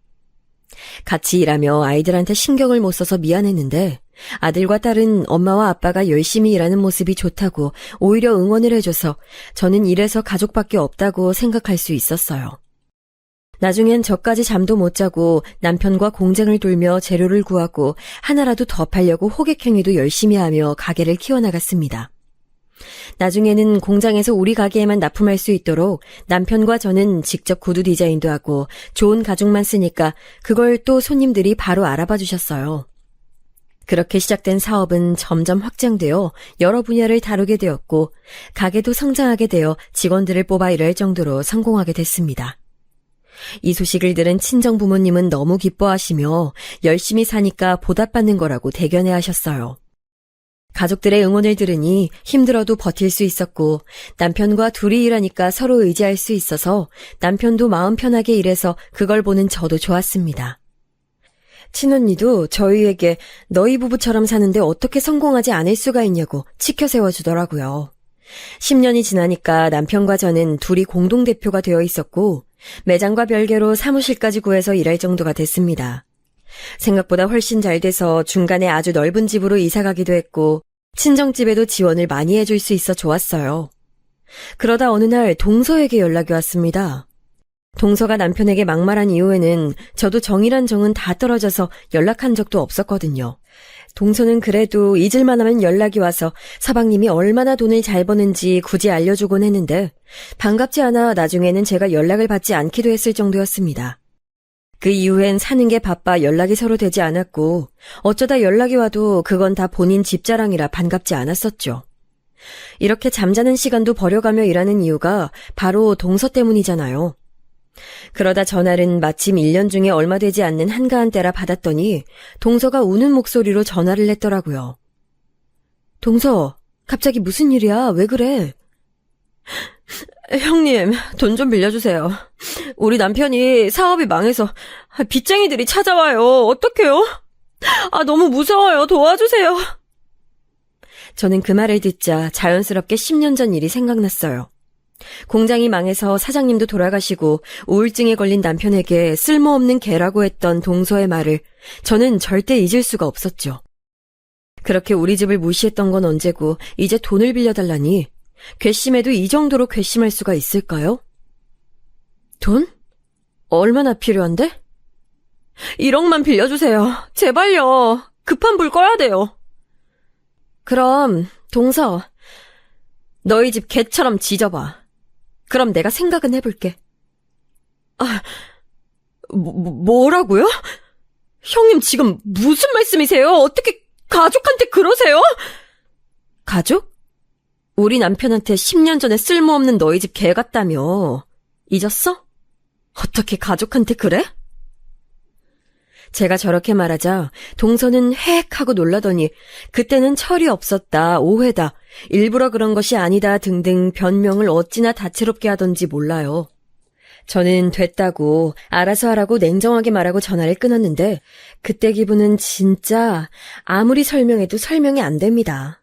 같이 일하며 아이들한테 신경을 못 써서 미안했는데 아들과 딸은 엄마와 아빠가 열심히 일하는 모습이 좋다고 오히려 응원을 해줘서 저는 이래서 가족밖에 없다고 생각할 수 있었어요. 나중엔 저까지 잠도 못 자고 남편과 공쟁을 돌며 재료를 구하고 하나라도 더 팔려고 호객행위도 열심히 하며 가게를 키워나갔습니다. 나중에는 공장에서 우리 가게에만 납품할 수 있도록 남편과 저는 직접 구두 디자인도 하고 좋은 가죽만 쓰니까 그걸 또 손님들이 바로 알아봐 주셨어요. 그렇게 시작된 사업은 점점 확장되어 여러 분야를 다루게 되었고 가게도 성장하게 되어 직원들을 뽑아 일할 정도로 성공하게 됐습니다. 이 소식을 들은 친정 부모님은 너무 기뻐하시며 열심히 사니까 보답받는 거라고 대견해 하셨어요. 가족들의 응원을 들으니 힘들어도 버틸 수 있었고 남편과 둘이 일하니까 서로 의지할 수 있어서 남편도 마음 편하게 일해서 그걸 보는 저도 좋았습니다. 친언니도 저희에게 너희 부부처럼 사는데 어떻게 성공하지 않을 수가 있냐고 치켜 세워주더라고요. 10년이 지나니까 남편과 저는 둘이 공동대표가 되어 있었고 매장과 별개로 사무실까지 구해서 일할 정도가 됐습니다. 생각보다 훨씬 잘 돼서 중간에 아주 넓은 집으로 이사가기도 했고 친정집에도 지원을 많이 해줄 수 있어 좋았어요. 그러다 어느 날 동서에게 연락이 왔습니다. 동서가 남편에게 막말한 이후에는 저도 정이란 정은 다 떨어져서 연락한 적도 없었거든요. 동서는 그래도 잊을만 하면 연락이 와서 서방님이 얼마나 돈을 잘 버는지 굳이 알려주곤 했는데 반갑지 않아 나중에는 제가 연락을 받지 않기도 했을 정도였습니다. 그 이후엔 사는 게 바빠 연락이 서로 되지 않았고 어쩌다 연락이 와도 그건 다 본인 집자랑이라 반갑지 않았었죠. 이렇게 잠자는 시간도 버려가며 일하는 이유가 바로 동서 때문이잖아요. 그러다 전화는 마침 1년 중에 얼마 되지 않는 한가한 때라 받았더니 동서가 우는 목소리로 전화를 했더라고요. 동서, 갑자기 무슨 일이야? 왜 그래? 형님, 돈 좀 빌려주세요. 우리 남편이 사업이 망해서 빚쟁이들이 찾아와요. 어떡해요? 너무 무서워요. 도와주세요. 저는 그 말을 듣자 자연스럽게 10년 전 일이 생각났어요. 공장이 망해서 사장님도 돌아가시고 우울증에 걸린 남편에게 쓸모없는 개라고 했던 동서의 말을 저는 절대 잊을 수가 없었죠. 그렇게 우리 집을 무시했던 건 언제고 이제 돈을 빌려달라니 괘씸해도 이 정도로 괘씸할 수가 있을까요? 돈? 얼마나 필요한데? 1억만 빌려주세요. 제발요. 급한 불 꺼야 돼요. 그럼 동서, 너희 집 개처럼 짖어봐. 그럼 내가 생각은 해볼게. 뭐라고요? 형님 지금 무슨 말씀이세요? 어떻게 가족한테 그러세요? 가족? 우리 남편한테 10년 전에 쓸모없는 너희 집 개 같다며. 잊었어? 어떻게 가족한테 그래? 제가 저렇게 말하자 동서는 헤헷하고 놀라더니 그때는 철이 없었다, 오해다, 일부러 그런 것이 아니다 등등 변명을 어찌나 다채롭게 하던지 몰라요. 저는 됐다고 알아서 하라고 냉정하게 말하고 전화를 끊었는데 그때 기분은 진짜 아무리 설명해도 설명이 안 됩니다.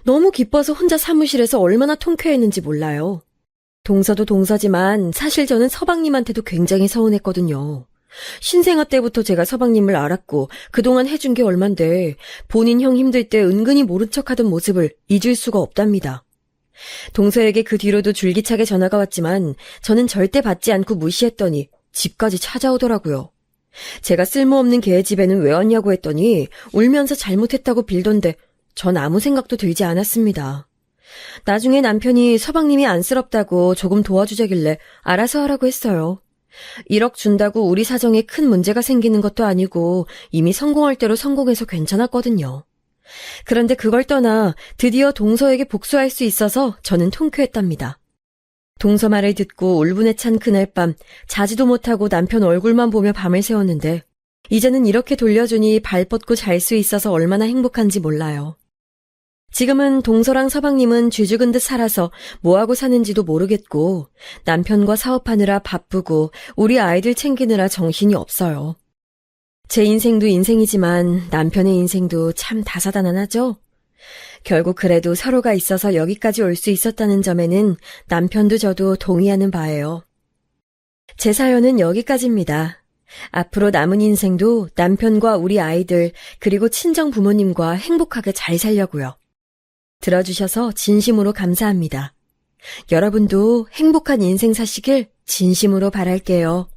너무 기뻐서 혼자 사무실에서 얼마나 통쾌했는지 몰라요. 동서도 동서지만 사실 저는 서방님한테도 굉장히 서운했거든요. 신생아 때부터 제가 서방님을 알았고 그동안 해준 게 얼만데 본인 형 힘들 때 은근히 모른 척하던 모습을 잊을 수가 없답니다. 동서에게 그 뒤로도 줄기차게 전화가 왔지만 저는 절대 받지 않고 무시했더니 집까지 찾아오더라고요. 제가 쓸모없는 걔의 집에는 왜 왔냐고 했더니 울면서 잘못했다고 빌던데 전 아무 생각도 들지 않았습니다. 나중에 남편이 서방님이 안쓰럽다고 조금 도와주자길래 알아서 하라고 했어요. 1억 준다고 우리 사정에 큰 문제가 생기는 것도 아니고 이미 성공할 대로 성공해서 괜찮았거든요. 그런데 그걸 떠나 드디어 동서에게 복수할 수 있어서 저는 통쾌했답니다. 동서 말을 듣고 울분에 찬 그날 밤 자지도 못하고 남편 얼굴만 보며 밤을 새웠는데 이제는 이렇게 돌려주니 발 뻗고 잘 수 있어서 얼마나 행복한지 몰라요. 지금은 동서랑 서방님은 쥐죽은 듯 살아서 뭐하고 사는지도 모르겠고 남편과 사업하느라 바쁘고 우리 아이들 챙기느라 정신이 없어요. 제 인생도 인생이지만 남편의 인생도 참 다사다난하죠? 결국 그래도 서로가 있어서 여기까지 올 수 있었다는 점에는 남편도 저도 동의하는 바예요. 제 사연은 여기까지입니다. 앞으로 남은 인생도 남편과 우리 아이들 그리고 친정 부모님과 행복하게 잘 살려고요. 들어주셔서 진심으로 감사합니다. 여러분도 행복한 인생 사시길 진심으로 바랄게요.